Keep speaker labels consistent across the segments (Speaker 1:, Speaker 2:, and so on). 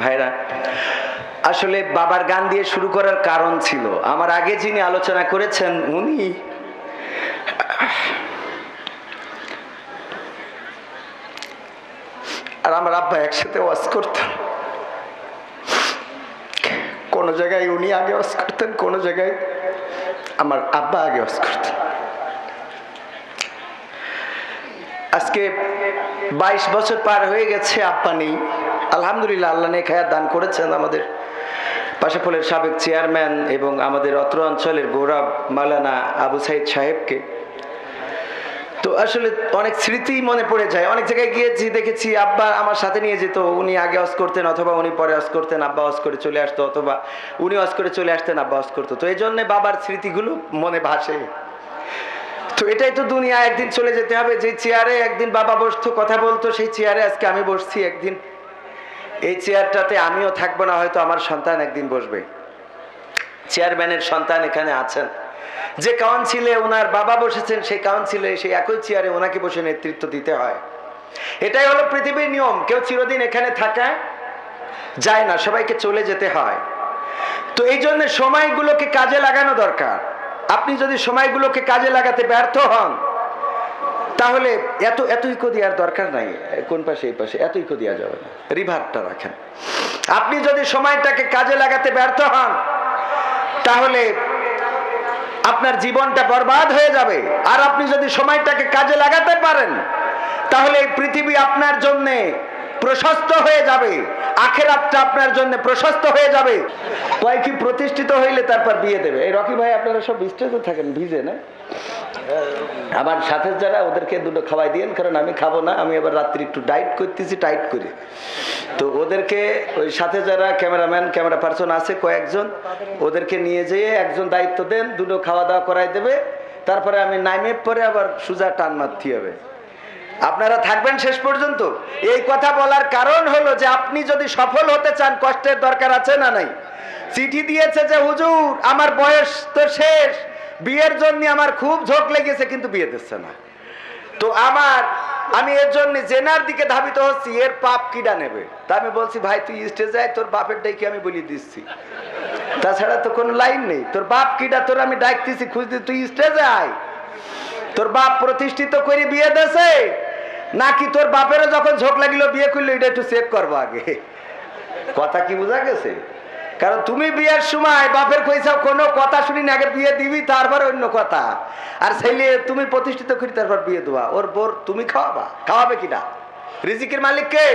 Speaker 1: ভাইরা, আসলে বাবার গান দিয়ে শুরু করার কারণ ছিল, আমার আগে যিনি আলোচনা করেছেন উনি আর আমার আব্বা একসাথে ওয়াজ করতেন। কোন জায়গায় উনি আগে ওয়াজ করতেন, কোন জায়গায় আমার আব্বা আগে ওয়াজ করতেন। আজকে 22 বছর পার হয়ে গেছে, আব্বা নেই। আলহামদুলিল্লাহ, আল্লাহ নেক হায়াত দান করেছেন আমাদের পাশাপোলের সাবেক চেয়ারম্যান এবং আমাদের অত্র অঞ্চলের গৌরব মাওলানা আবু সাইদ সাহেবকে। তো আসলে অনেক স্মৃতি মনে পড়ে যায়। অনেক জায়গায় গিয়েছি, দেখেছি আব্বা আমার সাথে নিয়ে যেত, উনি আগে ওয়াজ করতেন অথবা উনি পরে ওয়াজ করতেন, আব্বা ওয়াজ করে চলে আসতো, অথবা উনি ওয়াজ করে চলে আসতেন, আব্বা ওয়াজ করতো। তো এই জন্য বাবার স্মৃতিগুলো মনে ভাসে। তো এটাই তো দুনিয়া, একদিন চলে যেতে হবে। যে চেয়ারে একদিন বাবা বসতো, কথা বলতো, সেই চেয়ারে আজকে আমি বসছি একদিন। এই চেয়ারটাতে আমিও থাকবো না, হয়তো আমার সন্তান একদিন বসবে। চেয়ারম্যানের সন্তান এখানে আছেন, যে কাউন্সিলে ওনার বাবা বসেছেন সেই কাউন্সিলে সেই একই চেয়ারে ওনাকে বসে নেতৃত্ব দিতে হয়। এটাই হলো পৃথিবীর নিয়ম। কেউ চিরদিন এখানে থাকা যায় না, সবাইকে চলে যেতে হয়। তো এই জন্য সময়গুলোকে কাজে লাগানো দরকার। আপনি যদি সময়গুলোকে কাজে লাগাতে ব্যর্থ হন, তাহলে এত ইকো দেওয়ার দরকার নাই। কোন পাশে, এই পাশে এত ইকো দেওয়া যাবে না, রিভারটা রাখেন। আপনি যদি সময়টাকে কাজে লাগাতে ব্যর্থ হন, তাহলে আপনার জীবনটা বরবাদ হয়ে যাবে। আর আপনি যদি সময়টাকে কাজে লাগাতে পারেন, তাহলে এই পৃথিবী আপনার জন্য প্রশস্ত হয়ে যাবে, আখিরাতটা আপনার জন্য প্রশস্ত হয়ে যাবে। কয় কি প্রতিষ্ঠিত হইলে তারপর বিয়ে দেবে। এই রকি ভাই আপনারা সব বিস্তারিত থাকেন, ভিজে না? আমার সাথে যারা, ওদেরকে দুটো খাওয়াই দিয়েন, কারণ আমি খাবো না। আমি আবার রাত্রি একটু ডাইট করতেছি, টাইট করে। তো ওদেরকে ওই সাথে যারা ক্যামেরাম্যান, ক্যামেরা পার্সন আছে কয়েকজন, ওদেরকে নিয়ে যেয়ে একজন দায়িত্ব দেন, দুটো খাওয়া দাওয়া করাই দেবে। তারপরে আমি নাইমে পরে আবার সুজা টান মারতে হবে। আপনারা থাকবেন শেষ পর্যন্ত। এই কথা বলার কারণ হলো যে আপনি যদি সফল হতে চান, কষ্টের দরকার আছে না নাই? চিঠি দিয়েছে যে হুজুর আমার বয়স তো শেষ, বিয়ের জন্য আমার খুব ঝোঁক লেগেছে, কিন্তু বিয়ে দিচ্ছে না। তো আমি এর জন্য জেনার দিকে ধাবিত হচ্ছি, এর পাপ কিডা নেবে। তা আমি বলছি, ভাই তুই স্টেজে আয়, তোর বাপের ডাইকে আমি বলি দিচ্ছি, তাছাড়া তো কোনো লাইন নেই। তোর বাপ কিডা তোর আমি ডাকতেছি, খুঁজতে, তুই স্টেজে আয়। তোর বাপ প্রতিষ্ঠিত করে বিয়ে দেছে নাকি তোর বাপেরও যখন ঝোঁক লাগিল বিয়ে করলো, এটা একটু চেক করবো আগে। কথা কি বোঝা গেছে? কারণ তুমি বিয়ের সময় বাপের কইসাও কোনো কথা শুনি না, আগে বিয়ে দিবি, তারপর অন্য কথা। আর ছেলে তুমি প্রতিষ্ঠিত করি, তারপর বিয়ে দেওয়া। ওর বোর তুমি খাওয়াবে কিনা? রিজিকের মালিক কে?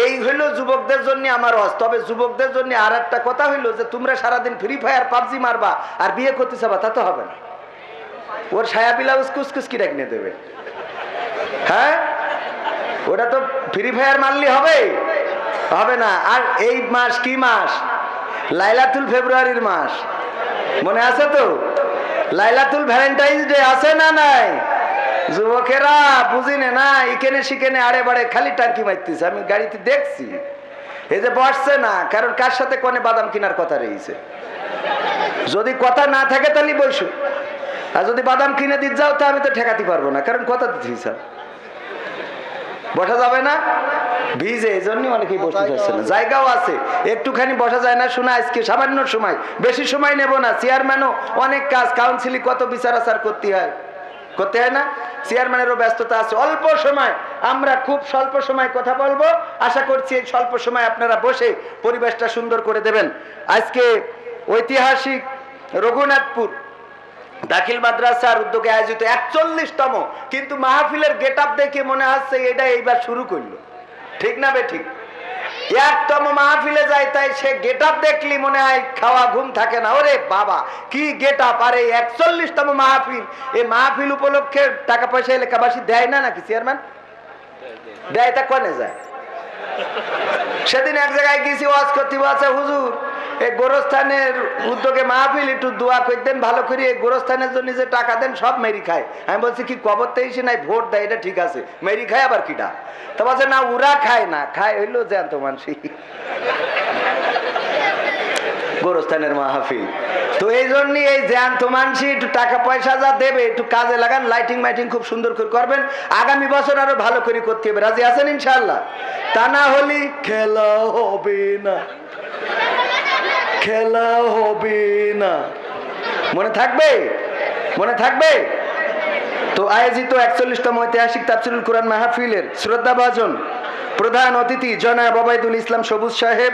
Speaker 1: এই হইলো যুবকদের জন্য আমার ওয়াজ। তবে যুবকদের জন্য আর একটা কথা হইলো যে তোমরা সারাদিন ফ্রি ফায়ার পাবজি মারবা আর বিয়ে করতে চাবা, তা তো হবে না। ওর ছায়া ব্লাউজ কুচকুচ কি কিনে দেবে? হ্যাঁ, ওটা তো ফ্রি ফায়ার মারলে হবে না। আর এই মাস কি মাস? লাইলাতুল ফেব্রুয়ারির মাস, মনে আছে তো? লাইলাতুল ভ্যালেন্টাইন্স ডে আছে না নাই? যুবকেরা বুঝিনে না, এখানে সেখানে আড়ে বাড়ে খালি টাঙ্কি মারতেছে। আমি গাড়িতে দেখছি, এই যে বসছে না, কারণ কার সাথে কোনে বাদাম কেনার কথা রয়েছে। যদি কথা না থাকে তাহলে বসো, আর যদি বাদাম কিনে দিতে যাও তা আমি তো ঠেকাতে পারবো না, কারণ কথা দিচ্ছি স্যার, বসা যাবে না, ভিজে। এই জন্য অনেকেই বসতে চাচ্ছে না। জায়গাও আছে, একটুখানি বসা যায় না। শোনা, আজকে সামান্য সময়, বেশি সময় নেব না। চেয়ারম্যানও অনেক কাজ, কাউন্সিলে কত বিচার আচার করতে হয় না? চেয়ারম্যানেরও ব্যস্ততা আছে। অল্প সময়, আমরা খুব স্বল্প সময় কথা বলবো। আশা করছি এই স্বল্প সময় আপনারা বসে পরিবেশটা সুন্দর করে দেবেন। আজকে ঐতিহাসিক রঘুনাথপুর দাখিল মাদ্রাসার উদ্যোগে আয়োজিত 41তম, কিন্তু মাহফিলের গেট আপ দেখে মনে হচ্ছে এটা এইবার শুরু করলো, ঠিক না বে ঠিক? 1তম মাহফিলে যায়, তাই সে গেট আপ দেখলি মনে হয় খাওয়া ঘুম থাকে না। ওরে বাবা কি গেট আপ! আর এই 41তম মাহফিল, এই মাহফিল উপলক্ষে টাকা পয়সা এলাকাবাসী দেয় না নাকি? চেয়ারম্যান দেয়, তা কনে যায়? সেদিন এক জায়গায় গেছি ওয়াজ করতে, বলছে হুজুর এই গোরস্থানের উদ্যোগে মাহফিল, একটু দোয়া করে দেন ভালো করে। এই গোরস্থানের জন্য যে টাকা দেন সব মেরি খায়। আমি বলছি কি কবরতে এসে নাই ভোট দেয়, এটা ঠিক আছে, মেরি খায় আবার কিটা? তো বলছে না, ওরা খায় না, খায় হইলো জ্যান্ত মানুষ। গোরস্থানের মাহফিল তো এই জন্যই এই জ্যান্ত মানসি একটু টাকা পয়সা যা দেবে একটু কাজে লাগান, লাইটিং মাইটিং খুব সুন্দর করে করবেন, আগামী বছর আরো ভালো করে করতে হবে। রাজি আছেন ইনশাআল্লাহ? তা না হলে খেলা হবে না, খেলা হবে না। মনে থাকবে? মনে থাকবে? তো আয়োজিত 41তম ঐতিহাসিক তাফসীরুল কুরআন মাহফিলের শ্রদ্ধাভাজন প্রধান অতিথি জনাব ওবায়দুল ইসলাম সবুজ সাহেব,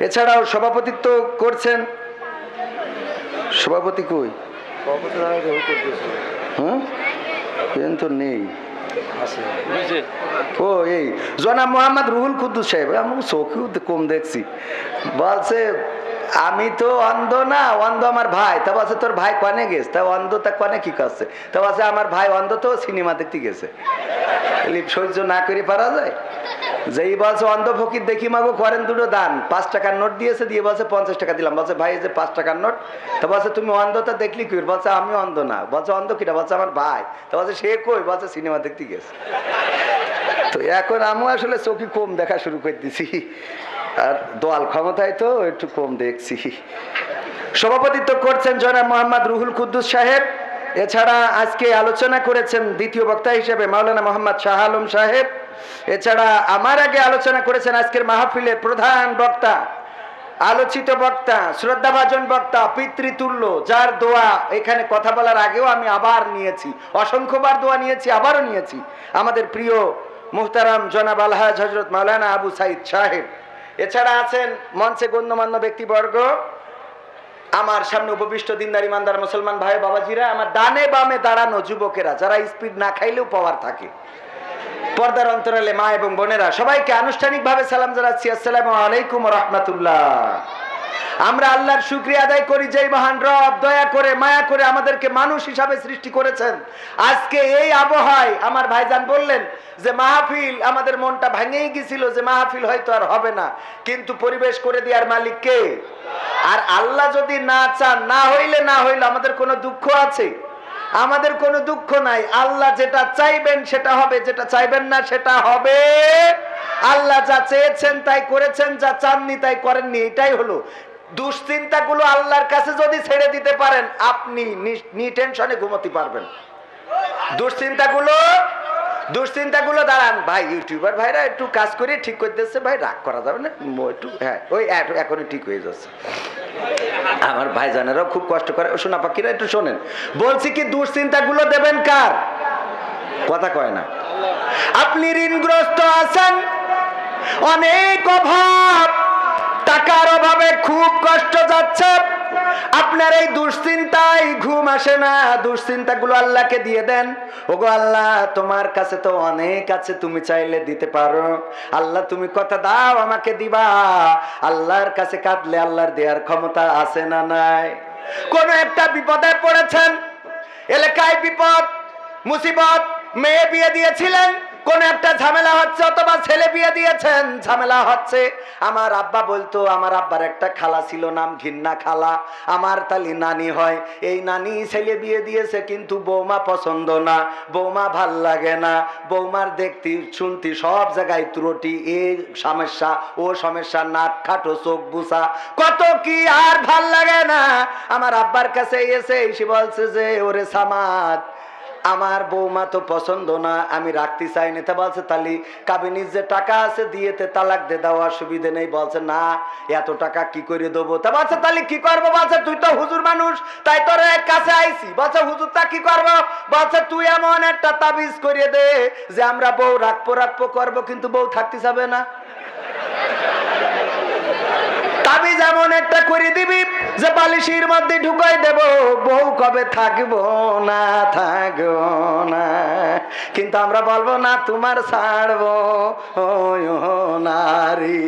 Speaker 1: এছাড়াও সভাপতিত্ব করছেন, সভাপতি কই? হ্যাঁ তো নেই। ও এই জনাব মোহাম্মদ রুহুল কুদ্দুস সাহেব, আমি চোখেও কম দেখছি, বলছে আমি তো অন্ধ না, অন্ধ আমার ভাই। তা বলছে তোর ভাই কনে গেছে? তা অন্ধ তা কনে কি করছে? তা বলছে আমার ভাই অন্ধ তো সিনেমা দেখতে গেছে। সহ্য না করে পারা যায়? যেই বলছে অন্ধ ফকির দেখি মাগো করেন দুটো দান, 5 টাকার নোট দিয়েছে, দিয়ে বলছে 50 টাকা দিলাম। বলছে ভাই এই যে 5 টাকার নোট। তা বলছে তুমি অন্ধতা দেখলি কি? বলছে আমি অন্ধ না। বলছে অন্ধ কিটা? বলছে আমার ভাই। তা বলছে সে কই? বলছে সিনেমা দেখতে গেছে। তো এখন আমি আসলে চোখে কম দেখা শুরু করে দিছি, আর দোয়াল ক্ষমতায় তো একটু কম দেখছি। সভাপতিত্ব করছেন জনাব মোহাম্মদ রুহুল কুদ্দুস সাহেব। এছাড়া আজকে আলোচনা করেছেন দ্বিতীয় বক্তা হিসেবে মাওলানা মোহাম্মদ শাহ আলম সাহেব। এছাড়া আমার আগে আলোচনা করেছেন আজকের মাহফিলের প্রধান বক্তা, আলোচিত বক্তা, শ্রদ্ধাভাজন বক্তা, পিতৃতুল্য, যার দোয়া এখানে কথা বলার আগেও আমি আবার নিয়েছি, অসংখ্যবার দোয়া নিয়েছি, আবারও নিয়েছি, আমাদের প্রিয় মুহতারাম জনাব আলহাজ হযরত মাওলানা আবু সাইদ সাহেব। এছাড়া আছেন মঞ্চে গণ্যমান্য ব্যক্তিবর্গ, আমার সামনে উপবিষ্ট দিনদার ইমানদার মুসলমান ভাই বাবাজিরা, আমার ডানে বামে দাঁড়ানো যুবকেরা, যারা স্পিড না খাইলেও পাওয়ার থাকে, পর্দার অন্তরালে মা এবং বোনেরা, সবাইকে আনুষ্ঠানিকভাবে সালাম জানাচ্ছি, আসসালামু আলাইকুম ওয়া রাহমাতুল্লাহ। আমরা আল্লাহর শুকরিয়া আদায় করি, যেই মহান রব দয়া করে মায়া করে আমাদেরকে মানুষ হিসাবে সৃষ্টি করেছেন। আজকে এই আবহাওয়ায় আমার ভাইজান বললেন যে মাহফিল, আমাদের মনটা ভেঙেই গেছিল যে মাহফিল হয়তো আর হবে না, কিন্তু পরিবেশ করে দেওয়ার মালিক কে? আর আল্লাহ যদি না চান, না হইলে আমাদের কোনো দুঃখ আছে? আমাদের কোনো দুঃখ নাই। আল্লাহ যেটা চাইবেন সেটা হবে, যেটা চাইবেন না সেটা হবে। আল্লাহ যা চেয়েছেন তাই করেছেন, যা চাননি তাই করেননি, এটাই হলো। দুশ্চিন্তাগুলো আল্লাহর কাছে যদি ছেড়ে দিতে পারেন, আপনি টেনশনে ঘুমাতে পারবেন। দুশ্চিন্তাগুলো দাঁড়ান ভাই, ইউটিউবার ভাইরা একটু কাজ করে ঠিক করে দিচ্ছে ভাই, রাগ করা যাবে না একটু, হ্যাঁ ওই এখনই ঠিক হয়ে যাচ্ছে। আমার ভাইজানেরাও খুব কষ্ট করে, শোনা পাখিরা একটু শোনেন, বলছি কি দুশ্চিন্তাগুলো দেবেন কার? কথা কয় না। আপনি ঋণগ্রস্ত আছেন, অনেক অভাব, টাকার অভাবে খুব কষ্ট যাচ্ছে, আপনার এই দুশ্চিন্তায় ঘুম আসে না, দুশ্চিন্তাগুলো আল্লাহকে দিয়ে দেন। ওগো আল্লাহ, তোমার কাছে তো অনেক আছে, তুমি চাইলে দিতে পারো। আল্লাহ তুমি কথা দাও আমাকে দিবা। আল্লাহর কাছে কাঁদলে আল্লাহর দেওয়ার ক্ষমতা আছে না নাই? কোন একটা বিপদে পড়েছেন, এলাকায় বিপদ মুসিবত, মেয়ে বিয়ে দিয়েছিলেন, কোন একটা ঝামেলা হচ্ছে, অথবা ছেলে বিয়ে দিয়েছেন, ঝামেলা হচ্ছে। আমার আব্বা বলতো, আমার আব্বার একটা খালা ছিল, নাম ঘিন্না খালা, আমার তালি নানি হয়। এই নানি ছেলে বিয়ে দিয়েছে, কিন্তু বৌমা পছন্দ না, বৌমা ভাল লাগে না, বৌমার দেখতে শুনতে সব জায়গায় ত্রুটি, এই সমস্যা ও সমস্যা, নাক খাটো চোখ বুসা, কত কি আর ভাল লাগে না। আমার আব্বার কাছে এসে বলছে যে ওরে সামাদ, আমার বৌমা তো পছন্দ না, আমি রাখতে চাইনি। তা বলছে তালি কাবিনীর যে টাকা আছে দিয়েতে তালাক দে দাও, অসুবিধে নেই। বলছে না, এত টাকা কি করে দেবো? তা বলছে তালি কি করবো? বলছে তুই তো হুজুর মানুষ, তাই তোর কাছে আইছি। বলছে হুজুর তা কি করবো? বলছে তুই এমন একটা তাবিজ করিয়ে দে যে আমরা বউ রাখবো করবো, কিন্তু বউ থাকতে যাবে না। তাবিজ এমন একটা করে দিবি যে বালিশের মধ্যে ঢুকাই দেব, বউ কবে থাকবো না, কিন্তু আমরা বলবো না তোমার ছাড়বো নারী।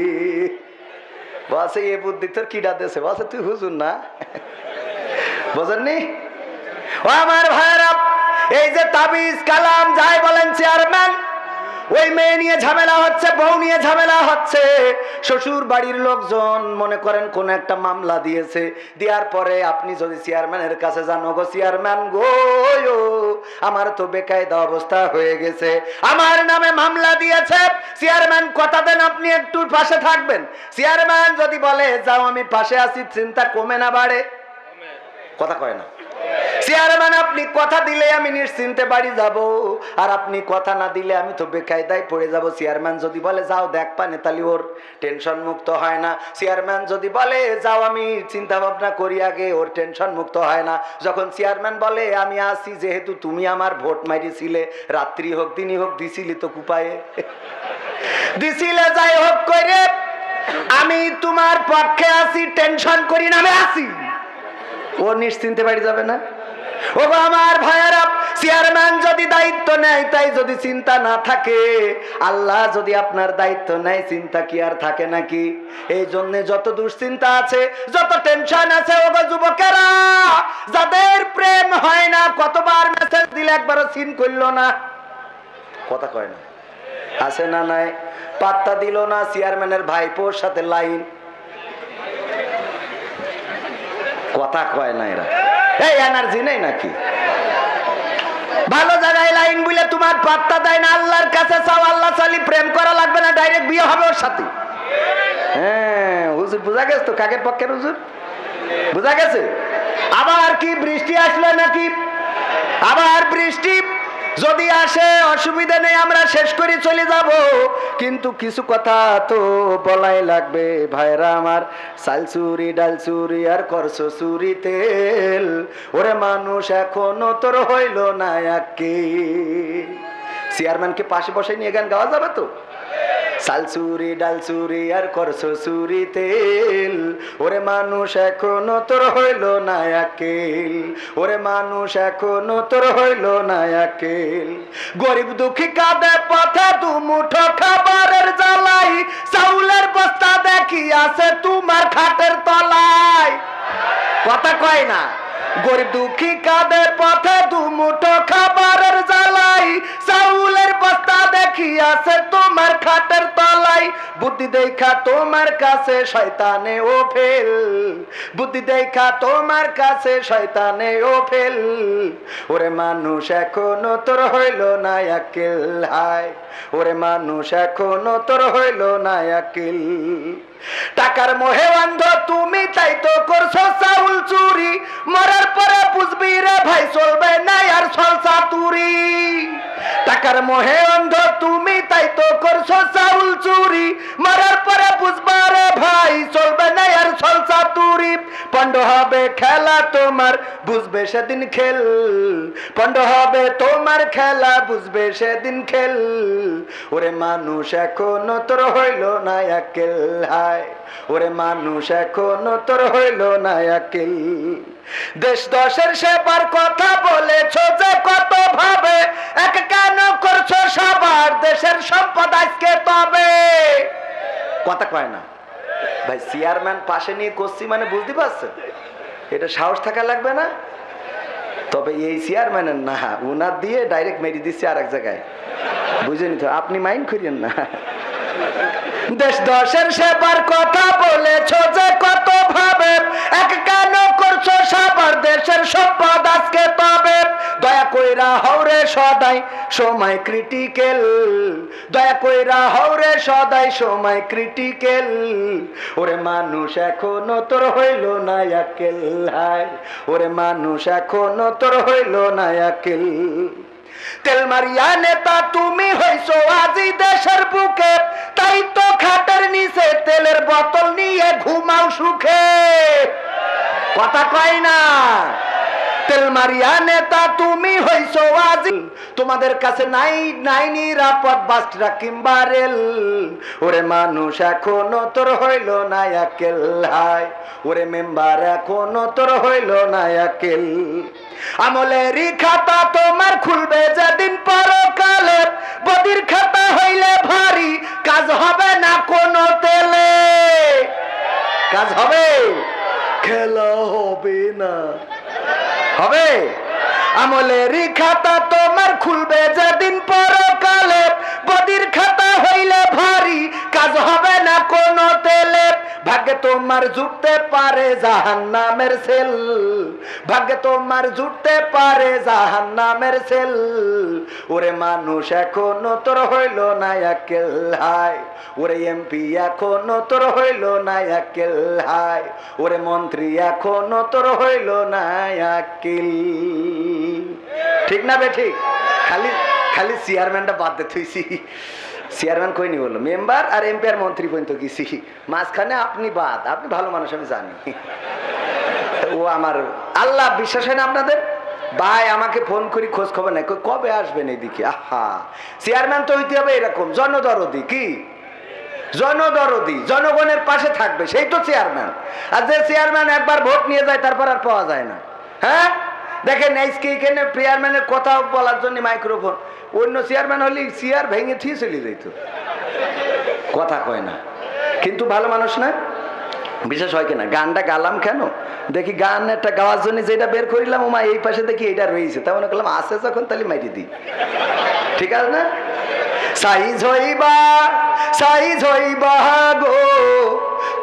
Speaker 1: বলছে এ বুদ্ধি তোর কিডা দেশে? বলছে তুই হুজুর না, বোঝেননি? ও আমার ভাইরা, এই যে তাবিজ কালাম যাই বলেন চেয়ারম্যান, ওই মেয়ে নিয়ে ঝামেলা হচ্ছে, বউ নিয়ে ঝামেলা হচ্ছে, শ্বশুর বাড়ির লোকজন মনে করেন কোন একটা মামলা দিয়েছে, দেওয়ার পরে আপনি যদি চেয়ারম্যানের কাছে যান, গো চেয়ারম্যান গো, আমার তো বেকায়দা অবস্থা হয়ে গেছে, আমার নামে মামলা দিয়েছে, চেয়ারম্যান কথা দেন আপনি একটু পাশে থাকবেন। চেয়ারম্যান যদি বলে যাও আমি পাশে আছি, চিন্তা কমে না বাড়ে? কথা কয় না। চেয়ারম্যান আপনি কথা দিলে আমি নিশ্চিন্তে বাড়ি যাব, আর আপনি কথা না দিলে আমি তো বেকায়দায় পড়ে যাব। চেয়ারম্যান যদি বলে যাও দেখ পানে, তাহলে ওর টেনশন মুক্ত হয় না। চেয়ারম্যান যদি বলে যাও আমি চিন্তা ভাবনা করি আগে, ওর টেনশন মুক্ত হয় না। যখন চেয়ারম্যান বলে আমি আসি, যেহেতু তুমি আমার ভোট মারিছিলে, রাত্রি হোক দিনই হোক, দিছিলি তো কুপায়ে দিছিলে, যাই হোক করে আমি তোমার পক্ষে আছি, টেনশন করি না, আমি আসি, ও নিশ্চিন্তে বাড়ি যাবে না? ও আমার ভাইয়েরা, চেয়ারম্যান যদি দায়িত্ব নেয়, তাই যদি চিন্তা না থাকে, আল্লাহ যদি আপনার দায়িত্ব নেয়, চিন্তা কি আর থাকে নাকি? এই জন্য যত দুশ্চিন্তা আছে, যত টেনশন আছে, ও যুবকেরা যাদের প্রেম হয় না, কতবার মেসেজ দিলে একবারও সিন করলো না, কথা কয় না, আছে না নাই? পাত্তা দিল না, চেয়ারম্যানের ভাইপোর সাথে লাইন, কথা কয় না। এরা এই এনার্জি নেই নাকি? ভালো জায়গায় লাইন বলে তোমার পাত্তা দেয় না। আল্লাহর কাছে চাও, আল্লাহ চালি প্রেম করা লাগবে না, ডাইরেক্ট বিয়ে হবে ওর সাথে। হ্যাঁ হুজুর, বোঝা গেছে তো কাকের পক্ষের হুজুর, বোঝা গেছে? আবার কি বৃষ্টি আসলো নাকি? আবার বৃষ্টি যদি আসে অসুবিধা নেই, আমরা শেষ করে চলে যাব, কিন্তু কিছু কথা তো বলাই লাগবে। ভাইরা আমার, চাল চুরি ডাল চুরি আর করছো চুরি তেল, ওরে মানুষ এখনো তোর হইল না একে। চেয়ারম্যানকে পাশে বসে নিয়ে গান গাওয়া যাবে তো? চাল চুরি ডাল চুরি আর করছো চুরি তেল, ওরে মানুষ এখনো তোর হইল না একেল, ওরে মানুষ এখনো তোর হইল না একেল। গরিব দুঃখী কাঁদে পথে দু মুঠো খাবারের জ্বালাই, চাউলের বস্তা দেখি আছে তোমার খাটের তলায়, কথা কয় না? গরিব দুঃখী কাঁদে পথে দু মুঠো খাবারের জ্বালাই, চাউলের বস্তা দেখি আছে তোমার খাটের তলায়। বুদ্ধি দেখা তোমার কাছে শয়তানে ও ফেল, বুদ্ধি দেখা তোমার কাছে শয়তানে ও ফেল, ওরে মানুষ এখনো তোর হইল না আকিল। হায় ওরে মানুষ এখনো তোর হইল না আকিল। টাকার মোহে অন্ধ তুমি, তাই তো করছো চাউল চুরি, মরার পরে বুঝবি রে ভাই চলবে না আর ছলসা তুরি। টাকার মোহে অন্ধ তুমি, তাই তো করছো চাউল চুরি, মরার পরে বুঝবা রে ভাই চলবে না আর ছলসা তুরি। পণ্ড হবে খেলা তোমার, বুঝবে সেদিন খেল, পণ্ড হবে তোমার খেলা, বুঝবে সেদিন খেল, ওরে মানুষ এখনো তোর হইল না আকিল। হায় ওরে মানুষ এখনো তোর হইল না আকিল। দেশ দশের সেবার কথা বলেছ যে কত ভাবে, এক কেন করছো সবার দেশের সম্পদ আজকে তবে, কথা কয় না ভাই? চেয়ারম্যান পাশে নিয়ে করছি মানে বুঝতে পারছেন, এটা সাহস থাকা লাগবে না? তবে এই চেয়ারম্যানের না, উনার দিয়ে ডাইরেক্ট মেরে দিচ্ছে আর এক জায়গায়, বুঝেনি তো? আপনি মাইন্ড করিয়েন না। দেশ দশের সেবার কথা বলেছ যে কত ভাবে, এক কেন করছো সবার দেশের সম্পদ আজকে তবে। দয়া কইরা হওরে সদাই সময় ক্রিটিক্যাল, দয়া কইরা হওরে সদাই সময় ক্রিটিক্যাল, ওরে মানুষ এখনো তোর হইল না আকিল। হায় ওরে মানুষ এখনো তোর হইল না আকিল। তেল মারিয়া নেতা তুমি হইছো আজি দেশের বুকে, তাই তো খাটের নিচে তেলের বোতল নিয়ে ঘুমাও সুখে, কথা কয় না? তেল মারিয়া নেতা তুমি হইছো আজি, তোমাদের কাছে নাই নাই নিরাপদ বাসটা কিংবা রেল, ওরে মানুষ এখনো তোর হইল না আকিল। হায় ওরে মেম্বার এখনো তোর হইল না আকিল। আমলেরই খাতা তোমার খুলবে যেদিন পরকালে, বদির খাতা হইলে ভারী, কাজ হবে না কোনো তেলে, কাজ হবে খেলা হবে না, হবে? আমলেরই খাতা তোমার খুলবে যেদিন পরকালে, বদির খাতা হইলে ভারী, কাজ হবে না কোনো তেলে। ভাগ্য ভাগ্যে তোমার জুটতে পারে জাহান্নামের সেল, ভাগ্যে তোমার জুটতে পারে জাহান্নামের সেল। ওরে মানুষ এখনো তোর হইল না আকেল হায়, ওরে এমপি এখনো তোর হইল না আকেল হায়, ওরে মন্ত্রী এখনো তোর হইল না আকেল। ঠিক না বে ঠিক? খালি খালি চেয়ারম্যানটা বাদ দে থইছি, চেয়ারম্যান কই নি বললো, মেম্বার আর এমপি আর মন্ত্রী পর্যন্ত গেছি, মাঝখানে আপনি বাদ। আপনি ভালো মানুষ আমি জানি। ও আমার আল্লাহ, বিশ্বাস হয় না আপনাদের? ভাই আমাকে ফোন করি খোঁজ খবর নাই, কবে আসবেন এদিকে? আহা, চেয়ারম্যান তো হইতে হবে এরকম জনদরদি, কি জনদরদি, জনগণের পাশে থাকবে, সেই তো চেয়ারম্যান। আর যে চেয়ারম্যান একবার ভোট নিয়ে যায় তারপর আর পাওয়া যায় না। হ্যাঁ দেখেন আজকে এখানে চেয়ারম্যানের কথা বলার জন্য মাইক্রোফোন, অন্য চেয়ারম্যান হলে চেয়ার ভেঙে থিয়ে চলে যেত, কথা কয় না। কিন্তু ভালো মানুষ না, বিশেষ হয় কিনা। গানটা গালাম কেন দেখি, গান একটা গাওয়ার জন্য যেটা বের করিলাম, ওমা এই পাশে দেখি এটা রয়েছে, তেমন করলাম আছে যখন তাহলে মাইরি দিই, ঠিক আছে না? সাইজ হইবা গো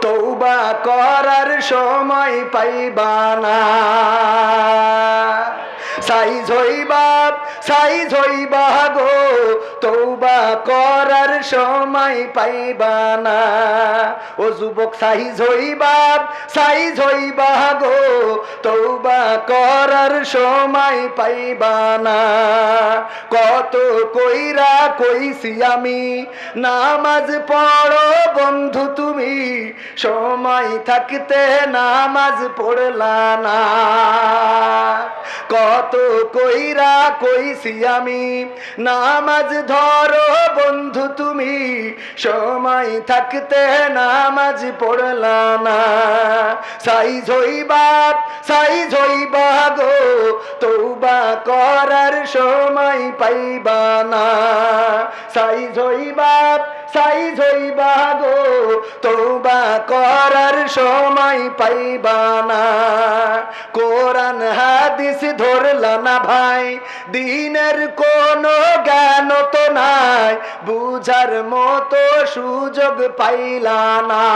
Speaker 1: তওবা করার সময় পাইবা না, সাইজ হইবা গো তওবা করার সময় পাইবা না। ও যুবক সাইজ হইবা গো তওবা করার সময় পাইবা না। কত কইরা কইছি আমি নামাজ পড়ো বন্ধু তুমি, সময় থাকতে নামাজ পড়লা না। কত কইরা কইছি আমি নামাজ ধরো বন্ধু তুমি, সময় থাকতে নামাজ পড়লা না। সাইজ হইবা গো তওবা করার সময় পাইবা না। সাইজ হইবা গো তওবা করার সময় পাইবা না। কোরআন হাদিস ধরলা না ভাই, দিনের কোনো জ্ঞান তো নাই, বুঝার মতো সুযোগ পাইলা না।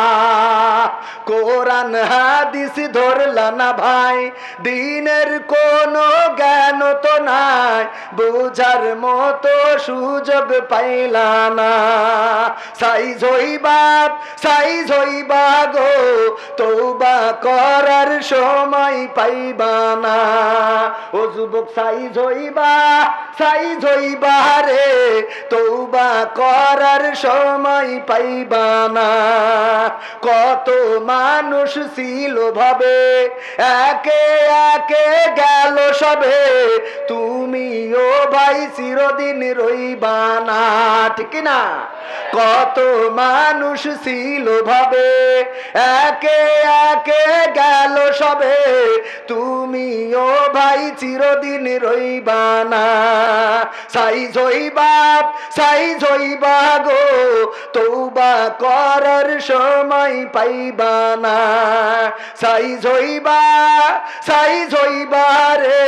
Speaker 1: কোরআন হাদিস ধরলা না ভাই, দিনের কোনো জ্ঞান তো নাই, বুঝার মতো সুযোগ পাইলা না। সাইজ হইবা গো তওবা করার সময় পাইবা না। ও যুবক সাইজ হইবা রে তওবা করার সময় পাইবা না। কত মানুষ ছিল ভাবে একে একে গেল সবে, তুমিও ভাই চিরদিন রইবা না, ঠিক না? কত মানুষ ছিল ভাবে একে একে গেল সবে, তুমিও ভাই চিরদিন রইবা না। সাইজ হইবা গো তওবা করার সময় পাইবা না। সাইজ হইবা রে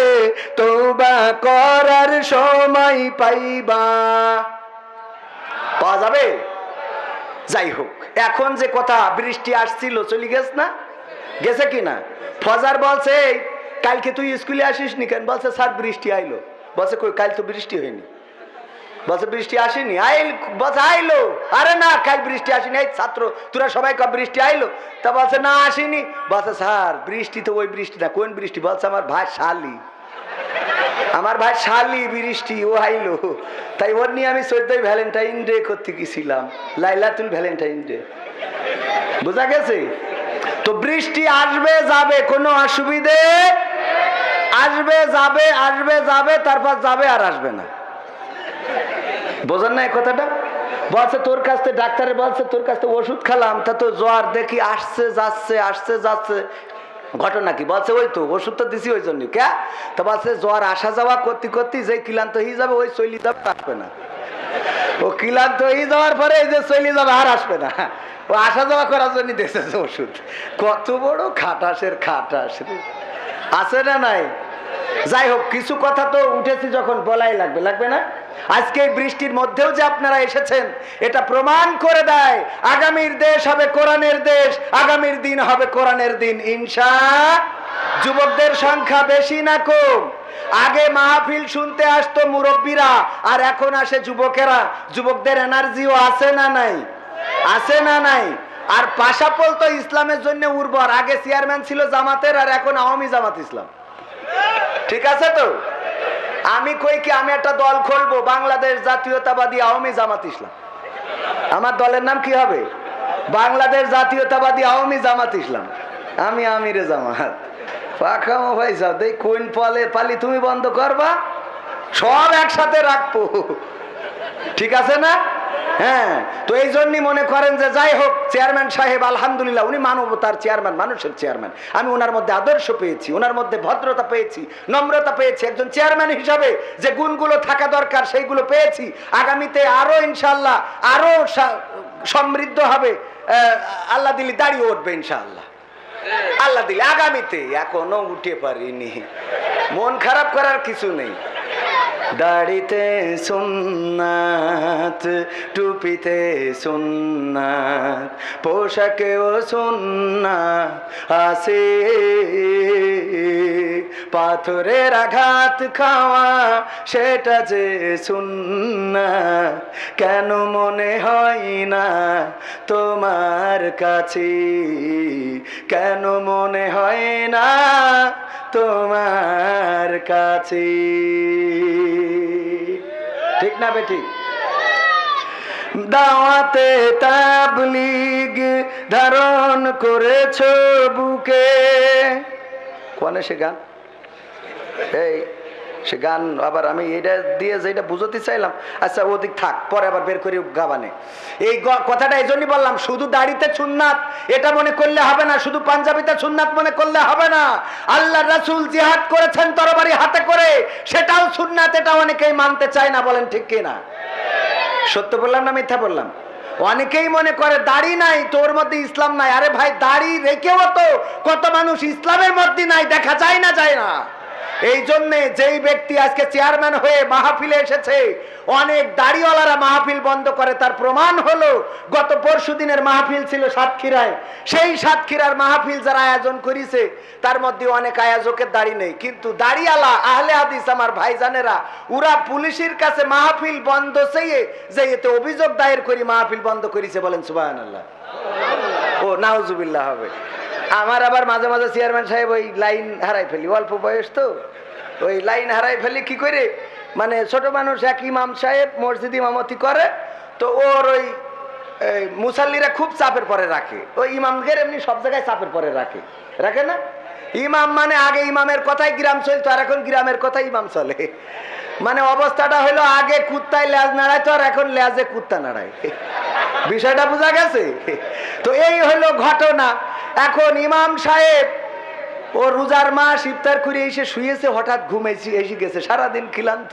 Speaker 1: তওবা করার সময় পাইবা, পাওয়া যাবে? যাই হোক, এখন যে কথা, বৃষ্টি আসছিল চলে গেছে না, গেছে কিনা? ফজার বলছে কালকে তুই স্কুলে আসিস নি কেন? বলছে স্যার বৃষ্টি আইলো। বলছে কই, কাল তো বৃষ্টি হয়নি। বলছে বৃষ্টি আসেনি, বলছে আইলো। আরে না, কাল বৃষ্টি আসেনি। এই ছাত্র তোরা সবাই কব বৃষ্টি আইলো, তা বলছে না আসেনি। বলছে স্যার বৃষ্টি তো ওই বৃষ্টি না। কোন বৃষ্টি? বলছে আমার ভাই শালি বৃষ্টি, ও আইলো। তাই ওর নিয়ে আমি 14 ভ্যালেন্টাইন ডে করতে গেছিলাম, লাইলাতুল ভ্যালেন্টাইন ডে, বোঝা গেছে? তো বৃষ্টি আসবে যাবে, কোনো অসুবিধে, আসবে যাবে, তারপর যাবে আর আসবে না। বোঝেন না এই কথাটা? বলছে তোর কাছ থেকে ডাক্তারে বলছে তোর কাছ থেকে ওষুধ খেলাম, তা তো জ্বর দেখি আসছে যাচ্ছে। ঘটনা কি? বলছে ওই তো ওষুধ তো দিছি ওই জন্য। কে? তো বলছে জ্বর আসা যাওয়া করতে যে ক্লান্ত হয়ে যাবে, ওই চলে যাবে, আসবে না। ও ক্লান্ত হয়ে যাওয়ার পরে এই যে চলে যাবে আর আসবে না, ও আসা যাওয়া করার জন্য দিয়েছে ওষুধ। কত বড় খাটাস আছে না নাই? যাই হোক, কিছু কথা তো উঠেছি যখন বলাই লাগবে না? আজকে এই বৃষ্টির মধ্যেও যে আপনারা এসেছেন, এটা প্রমাণ করে দেয় আগামীর দেশ হবে কোরআনের দেশ, আগামীর দিন হবে কোরআনের দিন ইনশাআল্লাহ। যুবকদের সংখ্যা বেশি না কম? আগে মাহফিল শুনতে আসতো মুরব্বীরা, আর এখন আসে যুবকেরা। যুবকদের এনার্জিও আছে না নাই? আছে না নাই? আর পাশাপল তো ইসলামের জন্য উর্বর। আগে চেয়ারম্যান ছিল জামাতের, আর এখন আওয়ামী জামাত ইসলাম। ঠিক আছে তো? আমি কই কি আমি একটা দল খুলবো, বাংলাদেশ জাতীয়তাবাদী আওয়ামী জামাত ইসলাম। আমার দলের নাম কি হবে? বাংলাদেশ জাতীয়তাবাদী আওয়ামী জামাত ইসলাম। আমি আমিরে জামাত। পাখামো ভাই যাও দেই কোন পালি তুমি বন্ধ করবা, সব একসাথে রাখবো। ঠিক আছে না? হ্যাঁ, তো এই জন্যই মনে করেন যে যাই হোক, চেয়ারম্যান সাহেব আলহামদুলিল্লাহ উনি মানবতার চেয়ারম্যান, মানুষের চেয়ারম্যান। আমি ওনার মধ্যে আদর্শ পেয়েছি, ওনার মধ্যে ভদ্রতা পেয়েছি, নম্রতা পেয়েছি। একজন চেয়ারম্যান হিসাবে যে গুণগুলো থাকা দরকার সেইগুলো পেয়েছি। আগামীতে আরো ইনশাআল্লাহ আরো সমৃদ্ধ হবে। আল্লাহ দিলি দাঁড়িয়ে উঠবে ইনশাআল্লাহ, আল্লাহ দিলে আগামীতে। এখনো উঠে পারিনি, মন খারাপ করার কিছু নেই। দাড়িতে সুন্নাত, টুপিতে সুন্নাত, পোশাকেও সুন্নাত আছে। পাথরের আঘাত খাওয়া সেটা যে সুন্নাত, কেন মনে হয় না তোমার কাছে? কেন মনে হয় না তোমার কাছে? ঠিক না বেঠিক? দাওয়াতে তাবলীগ ধারণ করেছ বুকে। কোনে সে গান? এই সে গান আবার আমি এটা দিয়ে যেটা বুঝতে চাইলাম, আচ্ছা ওদিক থাক, পরে আবার বের করে গাবানে। এই কথাটা এই জন্যই বললাম, শুধু দাড়িতে সুন্নাত এটা মনে করলে হবে না, শুধু পাঞ্জাবিতে সুন্নাত মনে করলে হবে না। আল্লাহ রাসূল জিহাদ করেছেন তরবারি হাতে করে, সেটাও সুন্নাত। এটা অনেকেই মানতে চায় না, বলেন ঠিক কিনা? সত্য বললাম না মিথ্যা বললাম? অনেকেই মনে করে দাড়ি নাই তোর মধ্যে ইসলাম নাই। আরে ভাই, দাড়ি রেখেও তো কত মানুষ ইসলামের মধ্যে নাই, দেখা যায় না, যায় না। এই জন্যে যেই ব্যক্তি আজকে চেয়ারম্যান হয়ে মাহফিলে এসেছে, অনেক দাড়িওয়ালারা মাহফিল বন্ধ করে। তার প্রমাণ হলো গত পরশুদিনের মাহফিল ছিল সাতক্ষীরায়। সেই সাতক্ষীরার মাহফিল যারা আয়োজন করেছে তার মধ্যে অনেক আয়োজকের দাড়ি নেই, কিন্তু দাড়িওয়ালা আহলে হাদিস আমার ভাইজানেরা, ওরা পুলিশের কাছে মাহফিল বন্ধ চেয়ে যে এতে অভিযোগ দায়ের করে মাহফিল বন্ধ করেছে। বলেন সুবহানাল্লাহ। ও নাউজুবিল্লাহ হবে। আমার আবার মাঝে মাঝে চেয়ারম্যান সাহেব ওই লাইন হারাই ফেলি, অল্প বয়স তো, ওই লাইন হারাই ফেলি কি করে, মানে ছোট মানুষ। এক ইমাম সাহেব মসজিদ ইমামতি করে, তো ওর ওই মুসাল্লিরা খুব চাপের পরে রাখে। ওই ইমামদের এমনি সব জায়গায় চাপের পরে রাখে, রাখে না? ইমাম মানে আগে ইমামের কথাই গ্রাম চলতো, আর এখন গ্রামের কথাই ইমাম চলে। মানে অবস্থাটা হলো আগে কুত্তায় লেজ নাড়াইতো, আর এখন লেজে কুত্তা নাড়ায়। বিষয়টা বোঝা গেছে? তো এই হলো ঘটনা। এখন ইমাম সাহেব ও রোজার মাস ইফতার করে এসে শুয়েছে, হঠাৎ ঘুমেছি এসে গেছে, সারাদিন ক্লান্ত।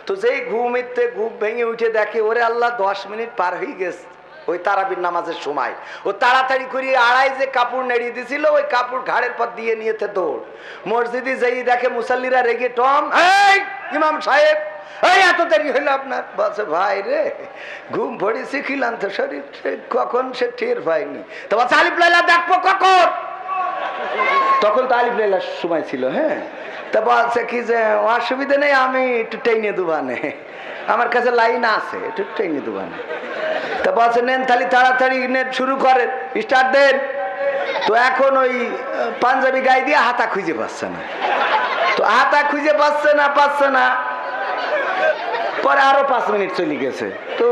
Speaker 1: তো যেই ঘুমিতে ঘুম ভেঙে উঠে দেখে ওরে আল্লাহ 10 মিনিট পার হয়ে গেছে ওই তারাবির নামাজের সময়। ও তাড়াতাড়ি করে আড়াই যে কাপড় নেড়িয়ে দিছিল, ওই কাপড় ঘাড়ের পর দিয়ে নিয়েছে দৌড়। মসজিদে যেই দেখে মুসাল্লিরা রেগে টম, এই ইমাম সাহেব এই এত দেরি হইলো আপনার? বলছে ভাই রে, ঘুম ভরেছি ক্লান্ত শরীর, কখন সে টের পায়নি। তো বলছে আলিফ লাইলা দেখবো কখন? তখন তো আলিফ লাইলার সময় ছিল। হ্যাঁ, তা বলছে কি যে অসুবিধা নেই, আমি একটু টেনে দুবানে, আমার কাছে লাইন আছে, একটু টেনে দুবানে। তা বলছে নেন তাহলে তাড়াতাড়ি নেট শুরু করেন, স্টার্ট দেন। তো এখন ওই পাঞ্জাবি গায়ে দিয়ে হাতা খুঁজে পাচ্ছে না। তো হাতা খুঁজে পাচ্ছে না, পরে আরো 5 মিনিট চলে গেছে। তো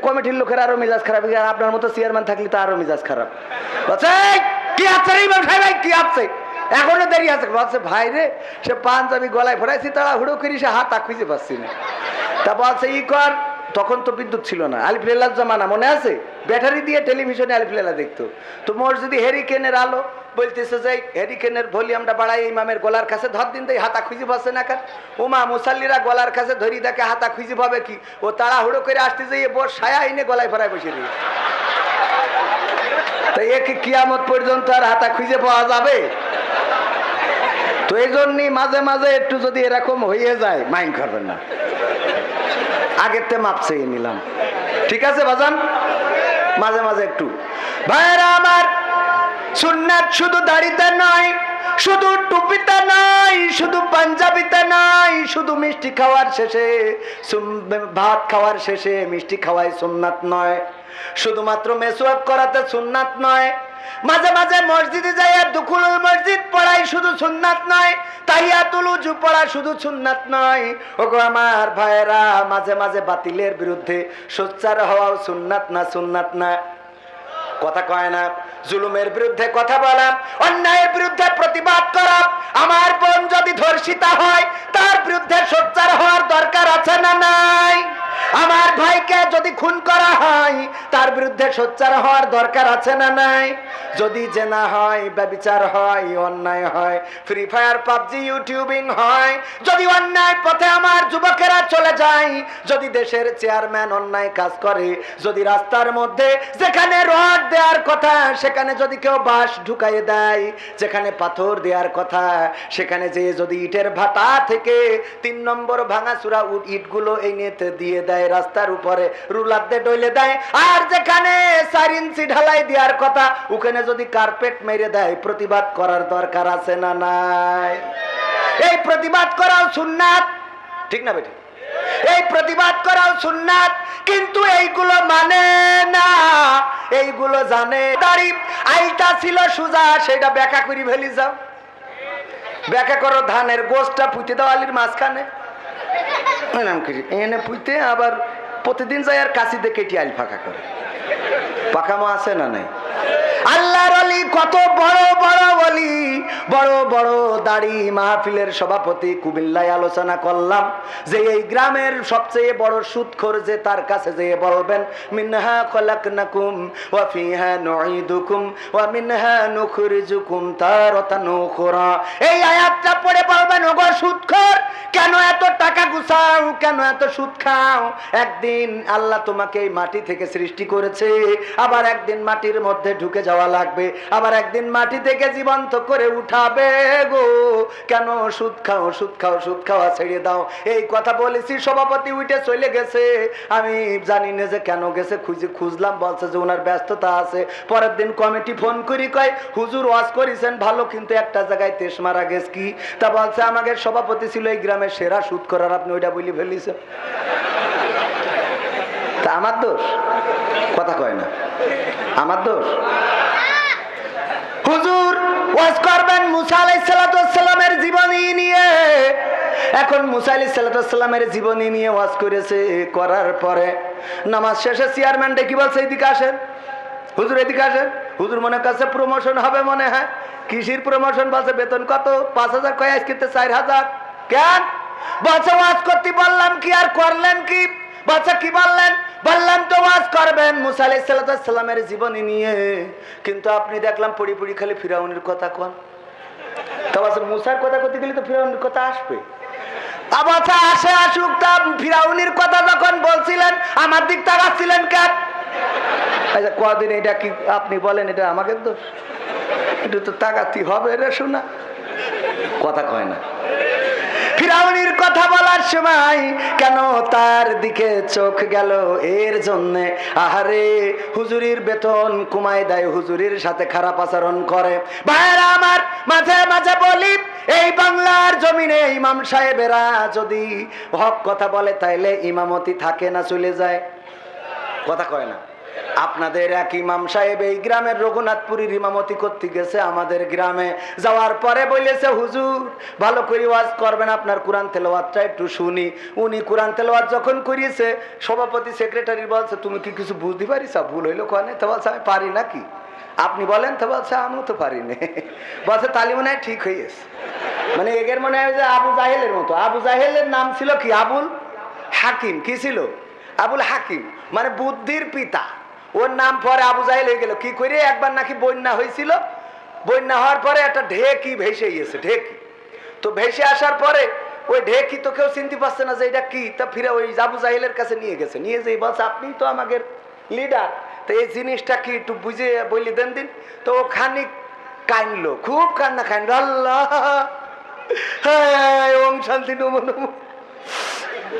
Speaker 1: কমিটির লোকের আরো মেজাজ খারাপ, আপনার মতো চেয়ারম্যান থাকলে তো আরো মেজাজ খারাপ। বলছে কি আছে রে ইমাম সাহেব, কি আছে, এখনো দেরি আছে? বলছে ভাই রে, সে পাঞ্জাবি গলায় ফেরাইছি, তারা হুড়ো করি সে হাতা খুঁজে পাচ্ছি না। তা বলছে ই কর, তখন তো বিদ্যুৎ ছিল না, আলিফ লাইলার জামানা মনে আছে? ব্যাটারি দিয়ে টেলিভিশনে আলিফ লাইলা দেখতো। তো মসজিদে হেরিকেনের আলো, বলতেছে যে হেরিকেনের ভলিউমটা বাড়াই ইমামের গলার কাছে ধর দিন, দেয় হাতা খুঁজে পাচ্ছে না। কার ওমা মুসাল্লিরা গলার কাছে ধরি দেখে হাতা খুঁজে পাবে কি, ও তাড়াহুড়ো করে আসতে যাইয়ে বস ছায়া এনে গলায় ফেরায় বসে দিয়ে। তো একে কিয়ামত পর্যন্ত আর হাতা খুঁজে পাওয়া যাবে? তো এই জন্যই মাঝে মাঝে একটু যদি এরকম হয়ে যায় মাইন্ড করবেন না। আগের তে মাপ চেয়ে নিলাম, ঠিক আছে বাজান? মাঝে মাঝে একটু ভাইরা আমার, সুন্নাত শুধু দাড়িতে নয়, শুধু টুপিতে নয়, শুধু পাঞ্জাবিতে নয়, শুধু মিষ্টি খাওয়ার শেষে, ভাত খাওয়ার শেষে মিষ্টি খাওয়াই সুন্নাত নয়, শুধুমাত্র মেসওয়াক করাতে সুন্নাত নয়, মাঝে মাঝে মসজিদে যাইয়া দুখুলুল মসজিদ পড়াই শুধু সুন্নাত নয়, তাহিয়াতুল উযু পড়া শুধু সুন্নাত নয়। ওগো আমার ভাইরা, মাঝে মাঝে বাতিলের বিরুদ্ধে সোচ্চার হওয়াও সুন্নাত না? সুন্নাত না? কথা কয় না? জুলুমের বিরুদ্ধে কথা বলা, অন্যায়ের বিরুদ্ধে প্রতিবাদ করা। আমার বোন যদি ধর্ষিতা হয়, তার বিরুদ্ধে সোচ্চার হওয়ার দরকার আছে না নাই? আমার ভাইকে যদি খুন করা হয়, তার বিরুদ্ধে সোচ্চার হওয়ার দরকার আছে না নাই? যদি জেনা হয়, ব্যভিচার হয়, অন্যায় হয়, ফ্রি ফায়ার, পাবজি, ইউটিউবিং হয়, যদি অন্যায় পথে আমার যুবকেরা চলে যায়, যদি দেশের চেয়ারম্যান অন্যায় কাজ করে, যদি রাস্তার মধ্যে যেখানে রড দেওয়ার কথা সেখানে যদি কেউ বাঁশ ঢুকাইয়ে দেয়, যেখানে পাথর দেওয়ার কথা সেখানে যে যদি ইটের ভাটা থেকে 3 নম্বর ভাঙাচুরা ইটগুলো এই নেতে দিয়ে দেয়, রাস্তার উপরে রুলার দিয়ে ডলে দেয়, আর যেখানে 4 ইঞ্চি ঢালাই দেওয়ার কথা ওখানে যদি কার্পেট মেরে দেয়, প্রতিবাদ করার দরকার আছে না নাই? এই প্রতিবাদ করাও সুন্নাত, ঠিক না বেটি? এই প্রতিবাদ করাও সুন্নাত, কিন্তু এইগুলো মানে না, এইগুলো জানে। দাড়ি আইটা ছিল সুজা, সেটা ব্যাখ্যা করি ফেলি যাও, ব্যাখ্যা করো। ধানের গোষ্ঠটা পুঁতে দাও আলির মাঝখানে, নাম করি এনে পুঁতে, আবার প্রতিদিন যাই আর কাশিতে কেটে আইল ফাঁকা করে। পাকামো আছে না নাই? আল্লাহর ওলি কত বড় বড় ওলি, বড় বড় দাড়ি মাহফিলের সভাপতি। কুমিল্লায় আলোচনা করলাম যে এই গ্রামের সবচেয়ে বড় সুদখোর যে, তার কাছে যেয়ে বলবেন মিনহা খলাকনাকুম ওয়া ফিহা নুঈদুকুম ওয়া মিনহা নুখরিজুকুম তারাতান উখরা। এই আয়াতটা পড়ে বলবেন, ওগো সুদখোর, কেন এত টাকা গুছাও, কেন এত সুদ খাও? একদিন আল্লাহ তোমাকে এই মাটি থেকে সৃষ্টি করেছে, আবার একদিন মাটির মধ্যে ঢুকে যাওয়া লাগবে, আবার একদিন মাটি থেকে জীবন্ত করে উঠাবে গো, কেন সুদ খাও, সুদ খাও, সুদ খাওয়া ছেড়ে দাও। এই কথা বলেছি, সভাপতি উঠে চলে গেছে। আমি জানি না যে কেন গেছে, খুঁজলাম, বলছে যে ওনার ব্যস্ততা আছে। পরের দিন কমিটি ফোন করি, কয় হুজুর ওয়াজ করেছেন ভালো, কিন্তু একটা জায়গায় তেস মারা গেছে। কি? তা বলছে আমাদের সভাপতি ছিল এই গ্রামের সেরা সুদ করার, আপনি ওইটা বলে ফেলিছেন। তা আমার দোষ? কথা কয় না, আমার দোষ? হুজুর ওয়াজ করবেন মুসা আলাইহিস সালামের জীবনী নিয়ে। এখন মুসা আলাইহিস সালামের জীবনী নিয়ে ওয়াজ করেছে, করার পরে নামাজ শেষে চেয়ারম্যান ডেকে বলছে এদিকে আসেন, হুজুর এদিকে আসেন। হুজুর মনে কাছে প্রমোশন হবে মনে হয়। কৃষির প্রমোশন? বলছে বেতন কত? 5000। কয় আজকে 4000। কেন? বলছে ওয়াজ করতে বললাম কি আর করলেন কি? বলছে কি বললেন? বললাম তো ওয়াজ করবেন মুসা আলাইহিস সালামের জীবনী নিয়ে, কিন্তু আপনি দেখলাম পড়ি পড়ি খালি ফিরাউনের কথা কোন। তা বলছে মুসার কথা করতে গেলে তো ফিরাউনের কথা আসবে। আবার আসে, আসুক। তা ফিরাউনের কথা যখন বলছিলেন আমার দিক তাকাচ্ছিলেন কেন? আচ্ছা কদিন এটা কি আপনি বলেন এটা আমাকে দোষ? এটা তো তাকাতি হবে রে শোনা, কথা কয় না। ফিরাউনের কথা বলার সময় কেন তার দিকে চোখ গেল? এর জন্যে আহারে হুজুরির বেতন কমায় দেয়, হুজুরির সাথে খারাপ আচরণ করে। ভাইরা আমার, মাঝে মাঝে বলি এই বাংলার জমিনে ইমাম সাহেবেরা যদি হক কথা বলে তাইলে ইমামতি থাকে না, চলে যায়। কথা কয় না। আপনাদের এক ইমাম সাহেব এই গ্রামের রঘুনাথপুরীর ইমামতি করতে গেছে আমাদের গ্রামে। যাওয়ার পরে বলেছে হুজুর ভালো করে ওয়াজ করবেন, আপনার কোরআন তেলাওয়াতটা একটু শুনি। উনি কোরআন তেলাওয়াত যখন করিয়েছে, সভাপতি সেক্রেটারি বলছে তুমি কি কিছু বুঝতে পারিস? ভুল হইলো কনে? তো বলছে আমি পারি নাকি, আপনি বলেন। তো বলছে আমিও তো পারি না। বলছে তালি মনে হয় ঠিক হয়েছে। মানে এগের মনে হয় যে আবু জাহেলের মতো। আবু জাহেলের নাম ছিল কি? আবুল হাকিম। কি ছিল? আবুল হাকিম, মানে বুদ্ধির পিতা। ওর নাম পরে আবু জাহেল হয়ে গেল। কি করে? একবার নাকি বন্যা হয়েছিল, বন্যা হওয়ার পরে একটা ঢেকি ভেসে গিয়েছে। ঢেকি তো ভেসে আসার পরে ওই ঢেকি তো কেউ চিনতে পারছে না যে এটা কি। তা ফিরে ওই আবু জাহেলের কাছে নিয়ে গেছে। নিয়ে যেই বলছে আপনি তো আমাদের লিডার, তো এই জিনিসটা কি একটু বুঝে বলি দেন দিন। তো ও খানিক কাইনলো, খুব কান্না খাইনলো। আল্লাহ ওম শান্তি নমো নমো।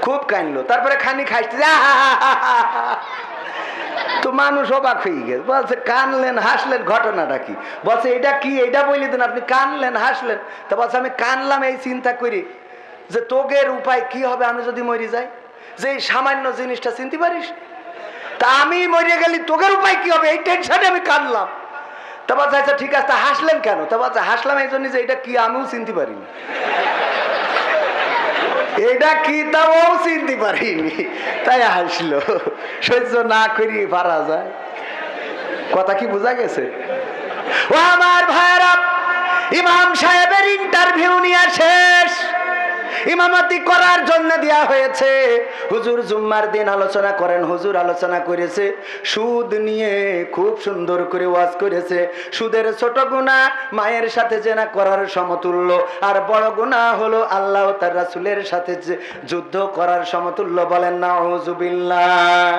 Speaker 1: খুব কানলো, তারপরে খানি খাইতে তো মানুষ অবাক হয়ে গেছে, বলছে কানলেন হাসলেন ঘটনাটা কি? বলছে এটা কি, এটা বলে দেন আপনি কানলেন হাসলেন। তা বলছে আমি কানলাম এই চিন্তা করি যে তোগের উপায় কি হবে আমি যদি মরে যাই, যে এই সামান্য জিনিসটা চিনতে পারিস, তা আমি মরে গেলি তোগের উপায় কি হবে এই টেনশনে আমি কানলাম। তা বলছে আচ্ছা ঠিক আছে, তা হাসলেন কেন? তা বলছে হাসলাম এই জন্য যে এটা কি আমিও চিনতে পারিনি, এটা কি তাও চিনতে পারিনি, তাই হাসলো। সহ্য না করি পারা যায়? কথা কি বোঝা গেছে? ও আমার ভাইরা, ইমাম সাহেবের ইন্টারভিউ নিয়ে শেষ, ইমামতি করার জন্য দেয়া হয়েছে। হুজুর জুম্মার দিন আলোচনা করেন, হুজুর আলোচনা করেছে সুদ নিয়ে, খুব সুন্দর করে ওয়াজ করেছে। সুদের ছোট গুনাহ মায়ের সাথে জেনা করার সমতুল্য, আর বড় গুনাহ হলো আল্লাহ তার রাসূলের সাথে যুদ্ধ করার সমতুল্য। বলেন নাউযুবিল্লাহ।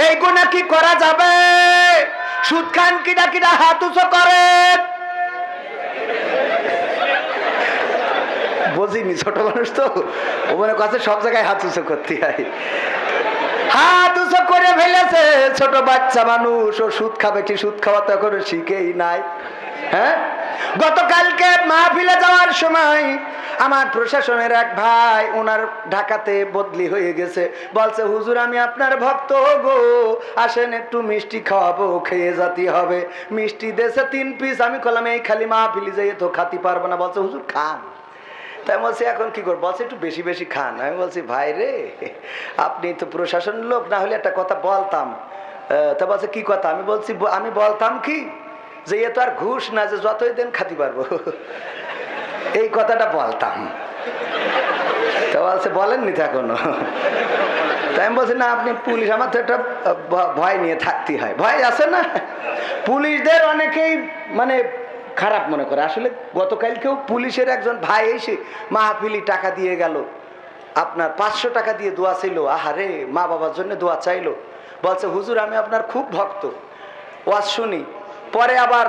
Speaker 1: এই গুনাহ কি করা যাবে? সুদ খান কিডা কিডা হাত উঁচু করেন। বুঝিনি, ছোট মানুষ তো ও মনে কাছে সব জায়গায় হাত উঁচু করতে হয়। হাত উঁচু করে ফেলেছে ছোট বাচ্চা মানুষ, ও সুদ খাবে কি? সুদ খাওয়া তো এখনো শিখেই নাই। হ্যাঁ, গতকালকে মাহফিলে যাওয়ার সময় আমার প্রশাসনের এক ভাই, ওনার ঢাকাতে বদলি হয়ে গেছে, বলছে হুজুর আমি আপনার ভক্ত গো, আসেন একটু মিষ্টি খাওয়াবো, খেয়ে যেতে হবে। মিষ্টি দেশে 3 পিস। আমি বললাম এই খালি মাহফিলে যাই তো খাতে পারবো না। বলছে হুজুর খান। তাই বলছি এখন কি করবো? বলছে একটু বেশি বেশি খান। আমি বলছি ভাই রে, আপনি তো প্রশাসনের লোক, না হলে একটা কথা বলতাম। তা বলছে কি কথা? আমি বলতাম কি যে এ তো আর ঘুষ না যে যতই দেন খাতে পারবো, এই কথাটা বলতাম। তা বলছে বলেননি তো এখনো? তাই আমি বলছি না আপনি পুলিশ, আমার তো একটা ভয় নিয়ে থাকতে হয়। ভয় আছে না, পুলিশদের অনেকেই মানে খারাপ মনে করে। আসলে গতকালকেও পুলিশের একজন ভাই এসে মাহফিলি টাকা দিয়ে গেল, আপনার 500 টাকা দিয়ে দোয়া ছিল। আহারে, মা বাবার জন্য দোয়া চাইলো। বলছে হুজুর আমি আপনার খুব ভক্ত, ওয়াজ শুনি। পরে আবার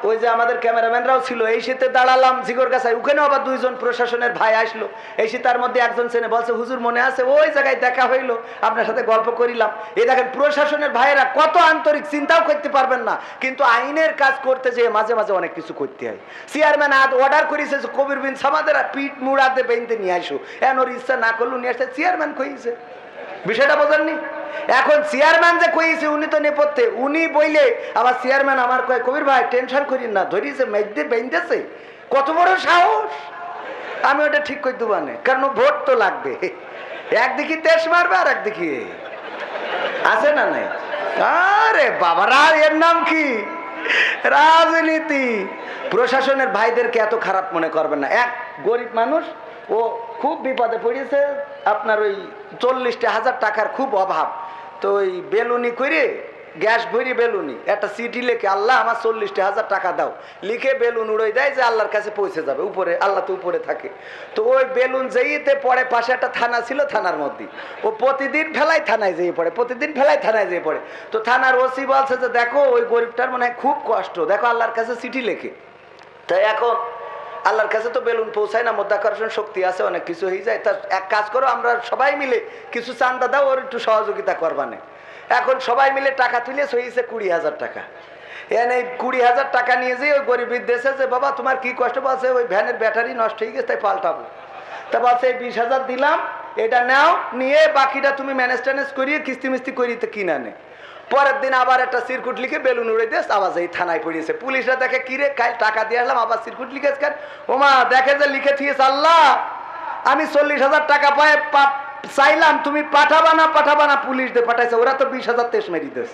Speaker 1: ওই যে আমাদের ক্যামেরাম্যানরাও ছিল, এই শীতে দাঁড়ালাম জিগর কাছে, ওখানেও আবার 2 জন প্রশাসনের ভাই আসলো। এই শীত তার মধ্যে একজন চেনে, বলছে হুজুর মনে আছে ওই জায়গায় দেখা হইলো, আপনার সাথে গল্প করিলাম। এই দেখেন প্রশাসনের ভাইয়েরা কত আন্তরিক, চিন্তাও করতে পারবেন না, কিন্তু আইনের কাজ করতে যেয়ে মাঝে মাঝে অনেক কিছু করতে হয়। চেয়ারম্যান অর্ডার করেছে কবির বিন সামাদের পিঠ মুড়াতে বেঁধে নিয়ে আসো, এন ওর ইচ্ছা না করলো নিয়ে আসতে, চেয়ারম্যান কইছে। বিষয়টা বোঝেননি? এখন চেয়ারম্যান যে কইছে উনি তো নেপথ্যে, উনি বইলে আবার চেয়ারম্যান আমার কয় কবির ভাই টেনশন করিন না, ধরিছে মেঘে বেঁধেছে, কত বড় সাহস। আমি ওটা ঠিক করে দেবো না, কারণ ভোট তো লাগবে, একদিকে দেশ মারবে আর একদিকে আছে না নাই। আরে বাবারা, এর নাম কি? রাজনীতি। প্রশাসনের ভাইদেরকে এত খারাপ মনে করবেন না। এক গরিব মানুষ, ও খুব বিপদে পড়েছে, আপনার ওই 40,000 টাকার খুব অভাব। তো ওই বেলুনি করে গ্যাস ভরি বেলুনি একটা চিঠি লিখে, আল্লাহ আমার 40,000 টাকা দাও, লিখে বেলুন উড়ে দেয় যে আল্লাহর কাছে পৌঁছে যাবে উপরে, আল্লাহ তো উপরে থাকে। তো ওই বেলুন যেইতে পড়ে, পাশে একটা থানা ছিল, থানার মধ্যে ও প্রতিদিন ফেলায় থানায় যেয়ে পড়ে, প্রতিদিন ফেলায় থানায় যেয়ে পড়ে। তো থানার ওসি বলছে যে দেখো ওই গরিবটার মনে হয় খুব কষ্ট, দেখো আল্লাহর কাছে চিঠি লেখে। তাই এখন আল্লাহর কাছে তো বেলুন পৌঁছায় না, মধ্যাকর্ষণ শক্তি আছে, অনেক কিছু হয়ে যায়। তা এক কাজ করো, আমরা সবাই মিলে কিছু চান্দা দাও, ওর একটু সহযোগিতা করবানে। এখন সবাই মিলে টাকা তুলে হয়েছে 20,000 টাকা। এনে 20,000 টাকা নিয়ে যেয়ে ওই গরিবের দেশে যে বাবা তোমার কি কষ্ট, বলছে ওই ভ্যানের ব্যাটারি নষ্ট হয়ে গেছে তাই পাল্টাবো। তা বলছে 20,000 দিলাম, এটা নাও, নিয়ে বাকিটা তুমি ম্যানেজ ট্যানেজ করিয়ে কিস্তি মিস্তি করিয়ে তো কিনা নে। পরের দিন আবার একটা সিরকুট লিখে বেলুন উড়ে দেশ, আবার এই থানায় পড়িয়েছে। পুলিশরা দেখে কিরে কাল টাকা দিয়ে আসলাম, আবার সিরকুট লিখেছে কেন? ওমা দেখে যে লিখে থিয়েছে, আল্লাহ আমি 40,000 টাকা পায়ে চাইলাম, তুমি পাঠাবা না, পুলিশ দিয়ে পাঠাইছে, ওরা তো 20,000 তেস মেরি দেশ।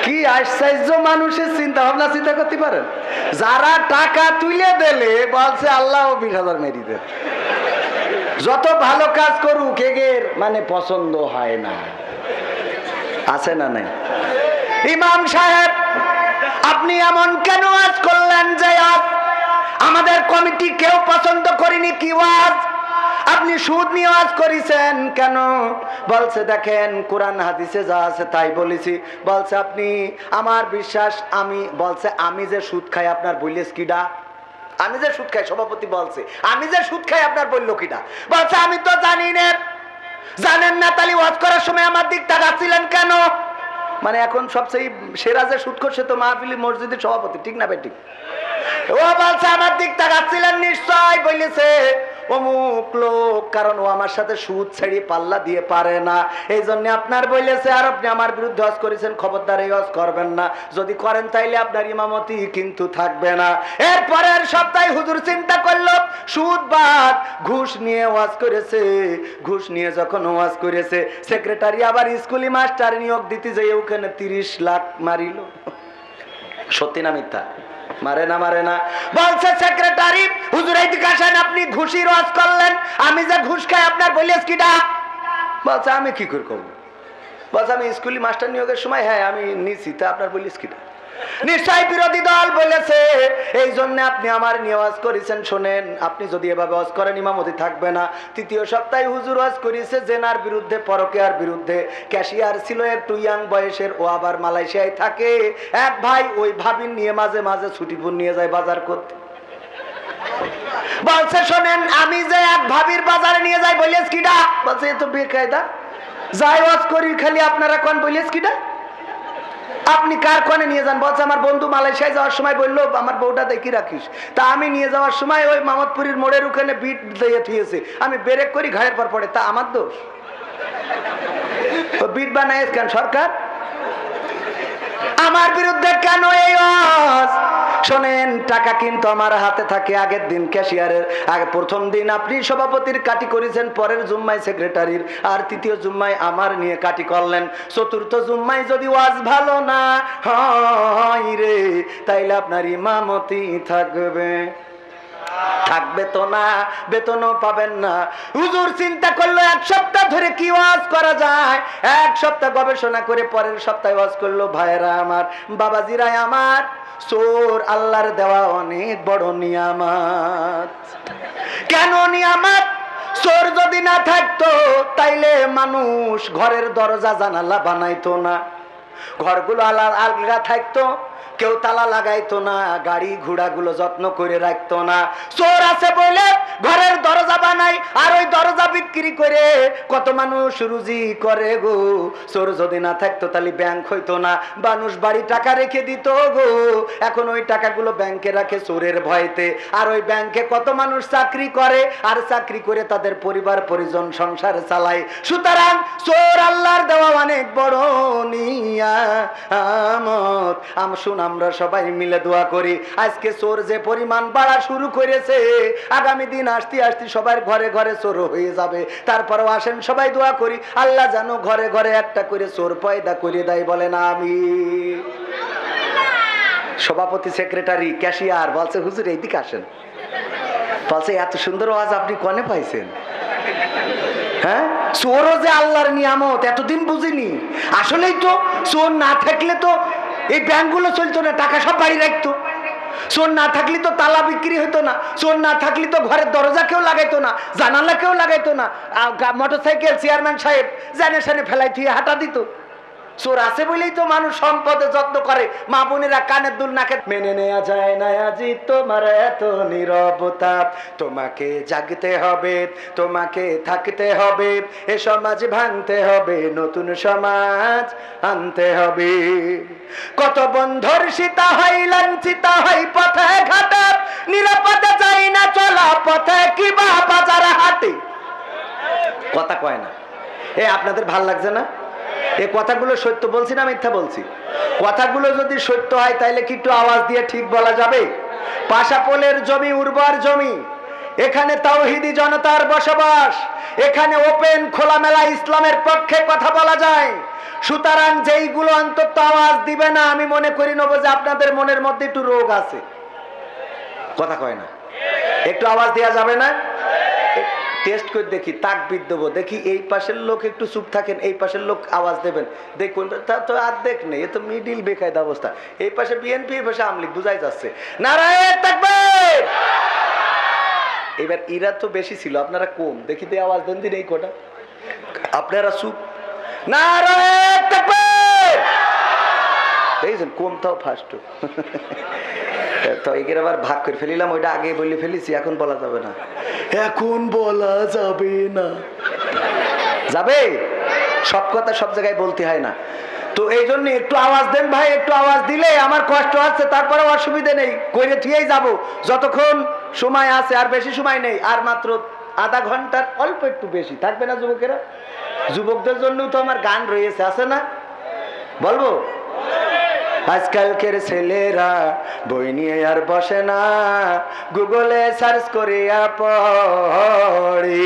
Speaker 1: কি আশ্চর্য মানুষের চিন্তা ভাবনা, চিন্তা করতে পারেন? যারা টাকা তুলে দিলে বলছে আল্লাহ 20,000 মেরি দেশ। যত ভালো কাজ করুক এগের মানে পছন্দ হয় না, আছে না নাই? ইমাম সাহেব আপনি এমন কেন আজ করলেন যে আজ আমাদের কমিটি কেউ পছন্দ করেনি? কি ওয়াজ আপনি সুদ নিয়ে ওয়াজ করেছেন কেন? বলছে দেখেন কোরআন হাদিসে যা আছে তাই বলেছি। বলছে আপনি আমার বিশ্বাস, আমি বলছে আমি যে সুদ খাই আপনার বলিস কিডা? আমি যে সুদ খাই, সভাপতি বলছে আমি যে সুদ খাই আপনার বললো কিনা? বলছে আমি তো জানি না। জানেন না তাহলে ওয়াজ করার সময় আমার দিক তাকাচ্ছিলেন কেন? মানে এখন সবচেয়ে সেরা যে সুদ করছে তো মাহফিলি মসজিদের সভাপতি, ঠিক না বেঠিক? ও বলছে আমার দিক তাকাচ্ছিলেন নিশ্চয়, বলেছে অমুক লোক, কারণ ও আমার সাথে সুদ ছেড়ে পাল্লা দিয়ে পারে না, এই জন্য আপনার বলেছে। আর আপনি আমার বিরুদ্ধে ওয়াজ করেছেন, খবরদার এই ওয়াজ করবেন না, যদি করেন তাইলে আপনার ইমামতি কিন্তু থাকবে না। এরপরের সপ্তাহে হুজুর চিন্তা করলো সুদ বাদ, ঘুষ নিয়ে ওয়াজ করেছে। ঘুষ নিয়ে যখন ওয়াজ করেছে, সেক্রেটারি আবার স্কুলি মাস্টার নিয়োগ দিতে যাই ওখানে 30 লাখ মারিল। সত্যি না মিথ্যা? মারে না মারে না? বলছে সেক্রেটারি হুজুর এইদিকে আসেন, আপনি ঘুষির ওয়াজ করলেন, আমি যে ঘুষ খাই আপনার বলিস কিটা? বলছে আমি কি করে করবো? বলছে আমি স্কুলি মাস্টার নিয়োগের সময় হ্যাঁ আমি নিছি, তা আপনার বলিস কিটা? নিশ্চয় বিরোধী দল বলেছে, এই জন্য আপনি আমার নিয়ে ওয়াজ করেছেন। শোনেন, আপনি যদি এভাবে ওয়াজ করেন ইমামতি থাকবে না। তৃতীয় সপ্তাহে হুজুর ওয়াজ করেছে জেনার বিরুদ্ধে, পরকীয়ার বিরুদ্ধে। ক্যাশিয়ার ছিল একটু ইয়াং বয়সের, ও আবার মালয়েশিয়ায় থাকে। এক ভাই ওই ভাবিন নিয়ে মাঝে মাঝে ছুটিপুর নিয়ে যায় বাজার করতে। বলছে শোনেন, আমি যে এক ভাবির বাজারে নিয়ে যাই বলিস কিটা? বলছে এ তো বেকায়দা, যাই ওয়াজ করি খালি আপনারা কোন বলিস কিটা? আপনি কার কোণে নিয়ে যান? বলছে আমার বন্ধু মালয়েশিয়ায় যাওয়ার সময় বললো আমার বউটা দেখি রাখিস, তা আমি নিয়ে যাওয়ার সময় ওই মামদপুরের মোড়ের ওখানে বিট দিয়ে থিয়েছে, আমি ব্রেক করি ঘাড়ের পর পড়ে, তা আমার দোষ? বিট বানায় কেন সরকার? আমার বিরুদ্ধে কেন এই ওয়াজ? শোনেন, টাকা কিন্তু আমার হাতে থাকে আগের দিন ক্যাশিয়ারের। আগে প্রথম দিন আপনি সভাপতির কাটি করেছেন, পরের জুম্মায় সেক্রেটারির, আর তৃতীয় জুম্মায় আমার নিয়ে কাটি করলেন। চতুর্থ জুম্মায় যদি ওয়াজ ভালো না হয় রে, তাইলে আপনার ইমামতি থাকবে থাকবে তো না, বেতনও পাবেন না। হুজুর চিন্তা করলো এক সপ্তাহ ধরে কি ওয়াজ করা যায়। এক সপ্তাহ গবেষণা করে পরের সপ্তাহে ওয়াজ করলো ভাইরা আমার, বাবাজিরা আমার, চোর আল্লাহর দেওয়া অনেক বড় নিয়ামত। কেন নিয়ামত? চোর যদি না থাকতো তাইলে মানুষ ঘরের দরজা জানালা বানাইতো না, ঘরগুলো আলগা থাকতো, কেউ তালা লাগাইতো না, গাড়ি ঘোড়াগুলো যত্ন করে রাখতো না। চোর আছে বলে ঘরের দরজা বানাই, আর ওই দরজা বিক্রি করে কত মানুষ রুজি করে গো। চোর যদি না থাকতো তাহলে ব্যাংক হইতো না, মানুষ বাড়ি টাকা রেখে দিত গো। এখন ওই টাকাগুলো ব্যাংকে রাখে চোরের ভয়তে, আর ওই ব্যাংকে কত মানুষ চাকরি করে, আর চাকরি করে তাদের পরিবার পরিজন সংসার চালায়। সুতরাং চোর আল্লাহর দেওয়া অনেক বড় নিয়ামত। আমরা সবাই মিলে দোয়া করি, আজকে চোর যে পরিমাণ বাড়া শুরু করেছে, আগামী দিন আসতে আসতে সবার ঘরে ঘরে চোর হয়ে যাবে। তারপরেও আসেন সবাই দোয়া করি, আল্লাহ যেন ঘরে ঘরে একটা করে চোর পয়দা করে দেয়, বলেন আমিন। সভাপতি, সেক্রেটারি, ক্যাশিয়ার বলছে হুজুর এইদিকে আসেন। বলছে এত সুন্দর ওয়াজ আপনি কনে পাইছেন? হ্যাঁ, চোরও যে আল্লাহর নিয়ামত এতদিন বুঝিনি। আসলেই তো চোর না থাকলে তো এই ব্যাংকগুলো চলতো না, টাকা সব বাড়ি রাখতো। চোর না থাকলে তো তালা বিক্রি হইতো না, চোর না থাকলে তো ঘরের দরজা কেউ লাগাইতো না, জানালা কেউ লাগাইতো না, মোটরসাইকেল চেয়ারম্যান সাহেব জানে সানে ফেলাই থুয়ে হাঁটা দিত। চোর আছে বলেই তো মানুষ সম্পদে যত্ন করে। মা বোনেরা কানের দুল নাকে মেনে নেওয়া যায় না আজি তোমার এত নীরবতা, তোমাকে জাগতে হবে, তোমাকে থাকতে হবে, এ সমাজ ভাঙতে হবে, নতুন সমাজ আনতে হবে। কত বন্ধুর সীতা হয় লাঞ্ছিতা হয় পথে ঘাটে, নিরাপদে চাই না চলা পথে কিবা বাজার হাটে। কথা কয় না? এ আপনাদের ভাল লাগছে না? এই কথাগুলো সত্য বলছি না মিথ্যা বলছি? কথাগুলো যদি সত্য হয় তাইলে কি একটু আওয়াজ দিয়ে ঠিক বলা যাবে? পাশাপোলের জমি উর্বর জমি, এখানে তাওহীদি জনতার বসবাস, এখানে ওপেন খোলামেলা ইসলামের পক্ষে কথা বলা যায়। সুতরাং যেইগুলো অন্তত আওয়াজ দিবে না, আমি মনে করি নেব যে আপনাদের মনের মধ্যে একটু রোগ আছে। কথা কয় না? একটু আওয়াজ দেওয়া যাবে না? টেস্ট করে দেখি, তাকবীর দেবো, দেখি এই পাশের লোক একটু চুপ থাকেন, এই পাশের লোক আওয়াজ দেবেন, দেখুন তা তো অর্ধেক নেই, এ তো মিডিল বেকায়দা অবস্থা। এই পাশে বিএনপি, এই পাশে আওয়ামী লীগ, বুঝাই যাচ্ছে। নারায়ে তাকবীর। এবার এরা তো বেশি ছিল, আপনারা কম, দেখি দিয়ে আওয়াজ দেন দিন এই কটা, আপনারা চুপ। নারায়ে তাকবীর। দেখছেন কোনটাও ফার্স্ট তো এগুলো আবার ভাগ করে ফেলিলাম, ওইটা আগে বলে ফেলেছি, এখন বলা যাবে না, এখন বলা যাবে না। যাবে? সব কথা সব জায়গায় বলতে হয় না। তো এই জন্য একটু আওয়াজ দেন ভাই, একটু আওয়াজ দিলে আমার কষ্ট আছে, তারপরে অসুবিধা নেই, কইরে ঠিকই যাবো যতক্ষণ সময় আছে। আর বেশি সময় নেই, আর মাত্র আধা ঘন্টার অল্প একটু বেশি থাকবে না যুবকেরা? যুবকদের জন্য তো আমার গান রয়েছে, আছে না? বলবো? আজকালকের ছেলেরা বই নিয়ে আর বসে না, গুগলে সার্চ করিয়া পড়ে।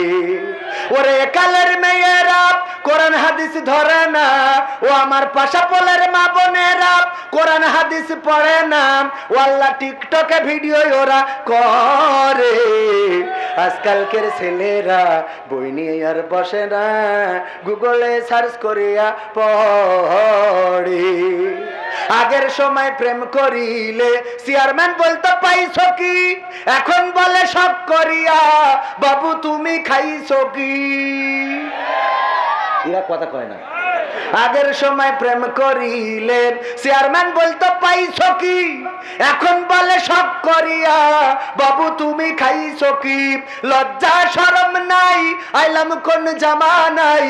Speaker 1: ওরে কালের মেয়েরা কোরআন হাদিস ধরে না, ও আমার পাশাপলের মা বোনেরা কোরআন হাদিস পড়ে না, ও আল্লাহ টিকটকে ভিডিও ওরা করে। আজকালকের ছেলেরা বই নিয়ে আর বসে না, গুগলে সার্চ করিয়া পড়ে। আগের সময় প্রেম করিলে চেয়ারম্যান বলতো পাইছো কি, এখন বলে সব করিয়া বাবু তুমি খাইছো কি। এরা কথা কয় না। আগের সময় প্রেম করিলে চেয়ারম্যান বলতো পাইছো কি, এখন বলে সব করিয়া বাবু তুমি খাইছো কি। লজ্জা শরম নাই আইলাম কোন জামানাই,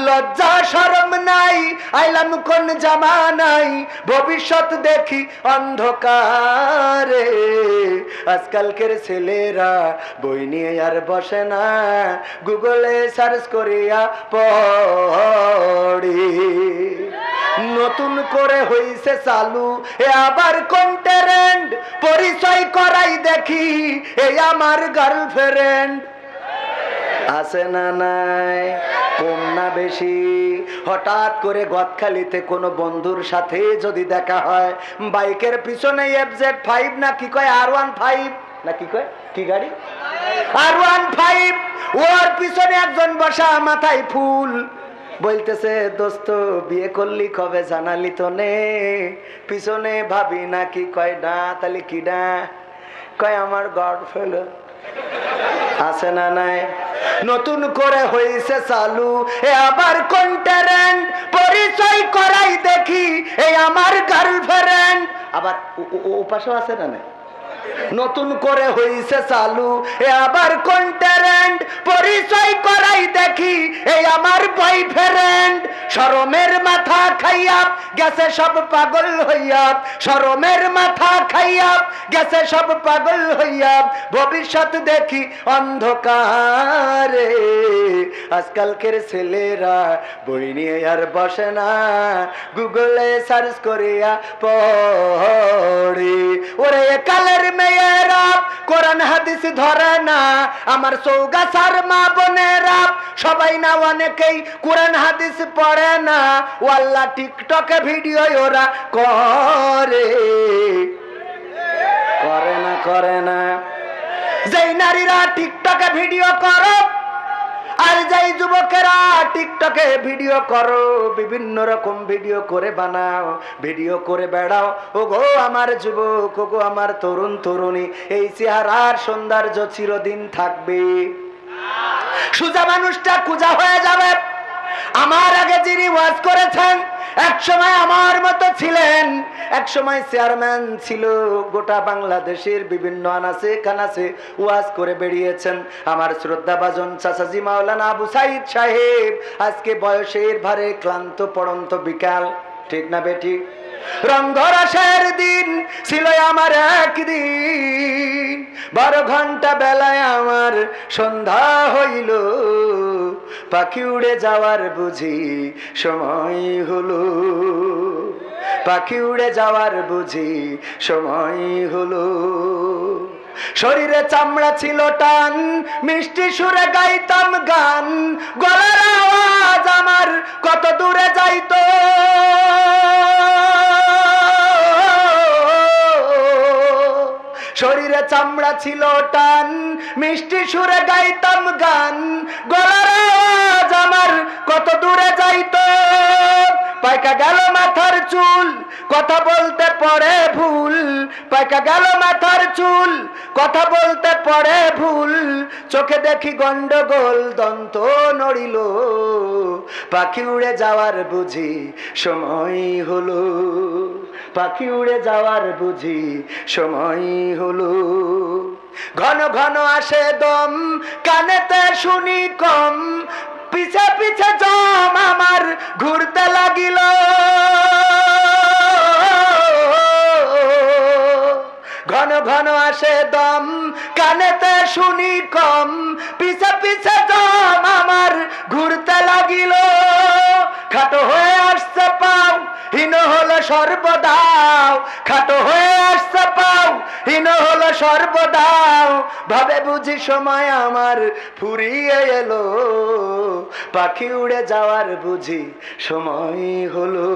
Speaker 1: লজ্জা শরম নাই আইলাম কোন জামানাই, ভবিষ্যৎ দেখি অন্ধকারে। আজকালকের ছেলেরা বই নিয়ে আর বসে না, গুগলে সার্চ করিয়া পড়ে। নতুন করে হইছে চালু এ আবার কোন ট্রেন্ড, পরিচয় করাই দেখি এই আমার গার্লফ্রেন্ড। আছে না নাই? কম না বেশি? হঠাৎ করে গদখালিতে কোনো বন্ধুর সাথে যদি দেখা হয়, বাইকের পিছনে FZ5 না কি কয় R15 না কি কয়, কি গাড়ি R15, ওর পিছনে একজন বসা মাথায় ফুল, বলতেছে দোস্ত বিয়ে করলি কবে জানালি তো নে। পিছনে ভাবি না কি কয় না, তাহলে কি না কয় আমার গার্লফ্রেন্ড। আছে না নাই? নতুন করে হইছে চালু এ আবার কোন ট্রেন্ড, পরিচয় করাই দেখি এই আমার গার্লফ্রেন্ড। আবার ও পাশে আছে না নাই? নতুন করে হইছে চালু এ আবার কোন ট্রেন্ড, পরিচয় করাই দেখি এই আমার বয়ফ্রেন্ড। শরমের মাথা খাইয়া গেছে সব পাগল হইয়া, শরমের মাথা খাইয়া গেছে সব পাগল হইয়া, ভবিষ্যৎ দেখি অন্ধকারে। আজকালকের ছেলেরা বই নিয়ে আর বসে না, গুগলে সার্চ করিয়া পড়ে। ওরে কালের মেয়েরা কোরআন হাদিস ধরে না, আমার চৌগাছার মা বোনেরা সবাই না অনেকেই কোরআন হাদিস পড়ে না, ও আল্লাহ টিকটকে ভিডিও ওরা করে। করে না? করে না? যেই নারীরা টিকটকে ভিডিও করো আর যেই যুবকেরা টিকটকে ভিডিও করো, বিভিন্ন রকম ভিডিও করে বানাও, ভিডিও করে বেড়াও, ও গো আমার যুবক, ও গো আমার তরুণ তরুণী, এই চেহারার সৌন্দর্য চিরদিন থাকবে? সোজা মানুষটা কুজা হয়ে যাবে। আমার আগে যিনি ওয়াজ করেছেন এক সময় আমার মতো ছিলেন, এক সময় চেয়ারম্যান ছিল, গোটা বাংলাদেশের বিভিন্ন আনাচে কানাচে ওয়াজ করে বেরিয়েছেন। আমার শ্রদ্ধাভাজন চাচাজি মাওলানা আবু সাইদ সাহেব আজকে বয়সের ভারে ক্লান্ত পড়ন্ত বিকাল, ঠিক না বেঠিক? রঙ্গরসের দিন ছিল আমার একদিন, 12 ঘন্টা বেলায় আমার সন্ধ্যা হইল, পাখি উড়ে যাওয়ার বুঝি সময় হলো, পাখি উড়ে যাওয়ার বুঝি সময় হলো। শরীরে চামড়া ছিল টান, মিষ্টি সুরে গাইতাম গান, গলার আওয়াজ আমার কত দূরে যাইতো। শরীরে চামড়া ছিল টান, মিষ্টি সুরে গাইতাম গান, গলার আওয়াজ আমার কত দূরে যাইতো। পাইকা গেল মাথার চুল, কথা বলতে পড়ে ভুল, পাকা গেল মাথার চুল, কথা বলতে পড়ে ভুল, চোখে দেখি গন্ডগোল, দন্ত নড়িল, পাখি উড়ে যাওয়ার বুঝি সময় হলো, পাখি উড়ে যাওয়ার বুঝি সময় হলো। ঘন ঘন আসে দম, কানেতে শুনি কম, পিছে পিছে জম আমার ঘুরতে লাগিল, ঘন ঘন আসে দম, কানেতে শুনি কম, পিছে পিছে জম আমার ঘুরতে লাগিল, খাটো হয়ে আসছে পাও, হীন হলো সর্বদাও, খাটো হয়ে আসছে পাও, হীন হলো সর্বদাও, ভাবে বুঝি সময় আমার ফুরিয়ে এলো, পাখি উড়ে যাওয়ার বুঝি সময় হলো,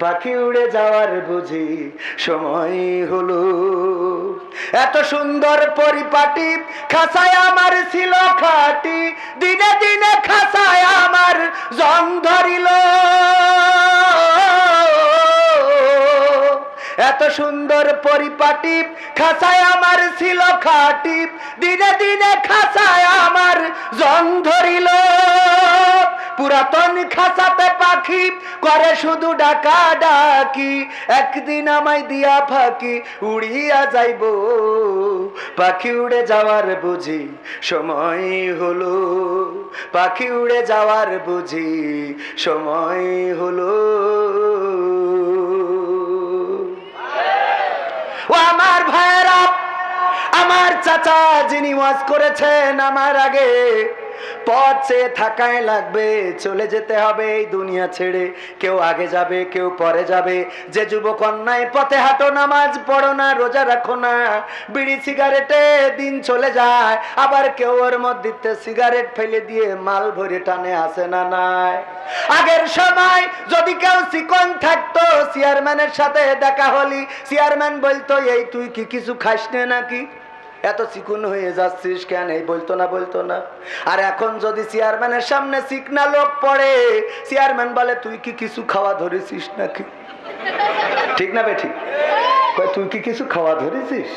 Speaker 1: পাখি উড়ে যাওয়ার বুঝি সময় হলো। এত সুন্দর পরিপাটি খাঁচায় আমার ছিল খাটি, দিনে দিনে খাঁচায় আমার জং ধরিল, এত সুন্দর পরিপাটি খাঁচায় আমার ছিল খাটি, দিনে দিনে খাঁচায় আমার জং ধরিল, পুরাতন খাঁচাতে পাখি করে শুধু ডাকা ডাকি, একদিন আমায় দিয়া ফাঁকি উড়িয়া যাইব, পাখি উড়ে যাওয়ার বুঝি সময় হলো, পাখি উড়ে যাওয়ার বুঝি সময় হলো। ও আমার ভাইয়েরা, আমার চাচা যিনি ওয়াজ করেছেন আমার আগে, পথ চেয়ে থাকায় লাগবে, চলে যেতে হবে এই দুনিয়া ছেড়ে, কেউ আগে যাবে কেউ পরে যাবে। যে যুবক অন্যায় পথে হাঁটো, নামাজ পড়ো না, রোজা রাখো না, বিড়ি সিগারেটে দিন চলে যায়, আবার কেউ ওর মধ্যে সিগারেট ফেলে দিয়ে মাল ভরে টানে, আসে না নাই? আগের সময় যদি কেউ চিকন থাকতো, চেয়ারম্যানের সাথে দেখা হলি, চেয়ারম্যান বলতো এই তুই কি কিছু খাস নে নাকি, এত চিকুন হয়ে যাচ্ছিস কেন, এই বলতো না, বলতো না। আর এখন যদি চেয়ারম্যানের সামনে চিকনা লোক পড়ে, চেয়ারম্যান বলে তুই কি কিছু খাওয়া ধরেছিস নাকি, ঠিক না বেঠিক? তুই কি কিছু খাওয়া ধরেছিস,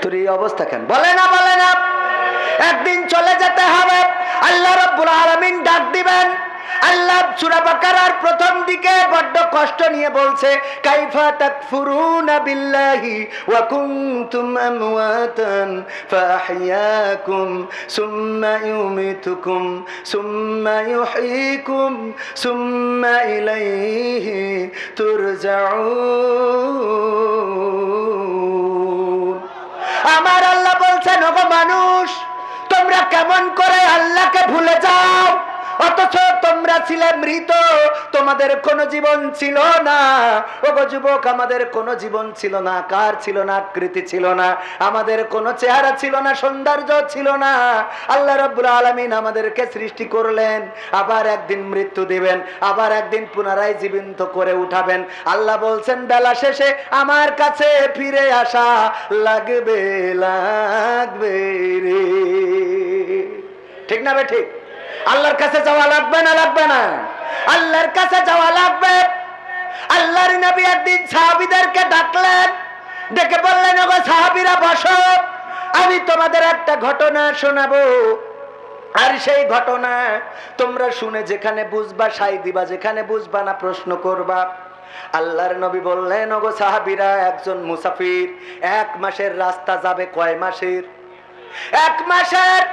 Speaker 1: তোর এই অবস্থা কেন? বলে না, বলে না। একদিন চলে যেতে হবে, আল্লাহ রাব্বুল আলামিন ডাক দিবেন। আল্লাহ সূরা বাকারার প্রথম দিকে বড্ড কষ্ট নিয়ে বলছে, কাইফা তাকফুরুনা বিল্লাহি ওয়া কুনতুম আমওয়াতান ফাআহইয়াকুম সুম্মা ইউমিতুকুম সুম্মা ইউহয়িকুম সুম্মা ইলাইহি তুরজাউন। আমার আল্লাহ বলছেন, ওগো মানুষ, তোমরা কেমন করে আল্লাহকে ভুলে যাও, অথচ তোমরা ছিলে মৃত, তোমাদের কোনো জীবন ছিল না। ওগো যুবক, আমাদের কোনো জীবন ছিল না, আকার ছিল না, আকৃতি ছিল না, আমাদের কোনো চেহারা ছিল না, সৌন্দর্য ছিল না। আল্লাহ রাব্বুল আলামিন আমাদেরকে সৃষ্টি করলেন, আবার একদিন মৃত্যু দিবেন, আবার একদিন পুনরায় জীবিত করে উঠাবেন। আল্লাহ বলছেন, বেলা শেষে আমার কাছে ফিরে আসা লাগবে, লাগবে রে। ঠিক না বে ঠিক? আল্লাহর কাছে যাওয়া লাগবে না, লাগবে না? আল্লাহর কাছে যাওয়া লাগবে। আল্লাহর নবী একদিন সাহাবীদেরকে ডাকলেন, ডেকে বললেন, ওগো সাহাবীরা বসো, আমি তোমাদের একটা ঘটনা শোনাবো, আর সেই ঘটনা তোমরা শুনে যেখানে বুঝবা সাই দিবা, যেখানে বুঝবা না প্রশ্ন করবা। আল্লাহর নবী বললেন, ওগো সাহাবীরা, একজন মুসাফির 1 মাসের রাস্তা যাবে। কয় মাসের? 1 মাসের।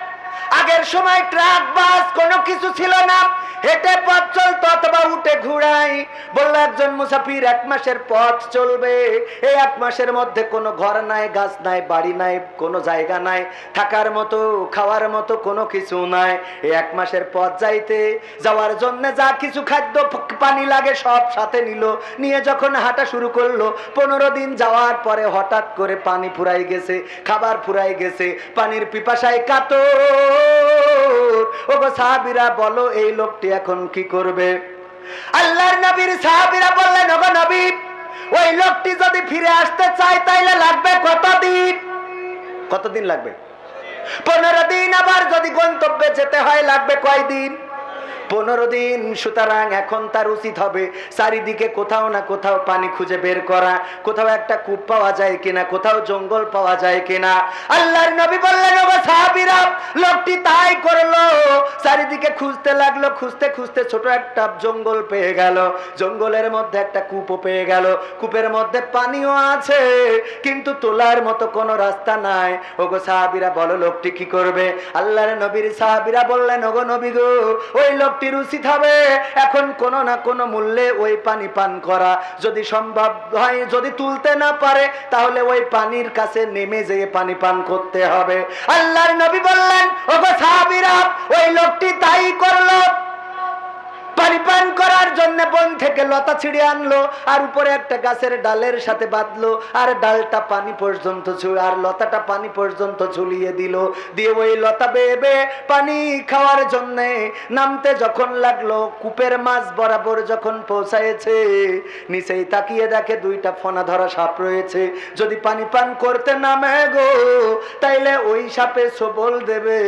Speaker 1: আগের সময় ট্রাক বাস কোনো কিছু ছিল না, হেঁটে পথ চলতো অথবা উঠে ঘোড়ায়। বলল, একজন মুসাফির 1 মাসের পথ চলবে, এই 1 মাসের মধ্যে কোনো ঘর নাই, গাছ নাই, বাড়ি নাই, কোনো জায়গা নাই, থাকার মতো খাওয়ার মতো কোনো কিছু নাই। এই 1 মাসের পথ যাওয়ার জন্য যা কিছু খাদ্য পানি লাগে সব সাথে নিল, নিয়ে যখন হাঁটা শুরু করলো, 15 দিন যাওয়ার পরে হঠাৎ করে পানি ফুরাই গেছে, খাবার ফুরাই গেছে, পানির পিপাসায় কাতর। ওগো সাহাবীরা বলো, এই লোকটি এখন কি করবে? আল্লাহর নবীর সাহাবীরা বললেন, ওগো নবী, ওই লোকটি যদি ফিরে আসতে চায় তাইলে লাগবে কতদিন? কতদিন লাগবে? 15 দিন। আবার যদি গন্তব্যে যেতে হয় লাগবে কয়দিন? 15 দিন। সুতরাং এখন তার উচিত হবে চারিদিকে কোথাও না কোথাও পানি খুঁজে বের করা, কোথাও একটা কূপ পাওয়া যায় কিনা, কোথাও জঙ্গল পাওয়া যায় কিনা। আল্লাহর নবী বললেন, ওগো সাহাবীরা, লোকটি তাই করলো। চারিদিকে খুঁজতে লাগলো, খুঁজতে খুঁজতে ছোট একটা জঙ্গল পেয়ে গেল। জঙ্গলের মধ্যে একটা কূপও পেয়ে গেল। কূপের মধ্যে পানিও আছে, কিন্তু তোলার মতো কোনো রাস্তা নাই। ওগো সাহাবীরা বলো, লোকটি কি করবে? আল্লাহর নবীর সাহাবীরা বললেন, ওগো নবী গো, ওই লোকটির উচিত হবে এখন কোনো না কোনো মূল্যে ওই পানি পান করা। যদি সম্ভব হয়, যদি তুলতে না পারে, তাহলে ওই পানির কাছে নেমে যেয়ে পানি পান করতে হবে। আল্লাহর নবী বললেন, ওগো সাহাবীরা, ওই লোকটি তাই করলো। পানি পান করার জন্য বন থেকে লতা ছিঁড়ে আনলো, আর উপরে একটা গাছের ডালের সাথে বাঁধলো, আর ডালটা পানি পর্যন্ত আর লতাটা পানি পর্যন্ত ঝুলিয়ে দিল। দিয়ে ওই লতা বেয়ে বেয়ে পানি খাওয়ার জন্য নামতে যখন লাগলো, কূপের মাছ বরাবর যখন পৌঁছায়েছে, নিচেই তাকিয়ে দেখে দুইটা ফনা ধরা সাপ রয়েছে। যদি পানি পান করতে নামে গো, তাইলে ওই সাপে সবল দেবে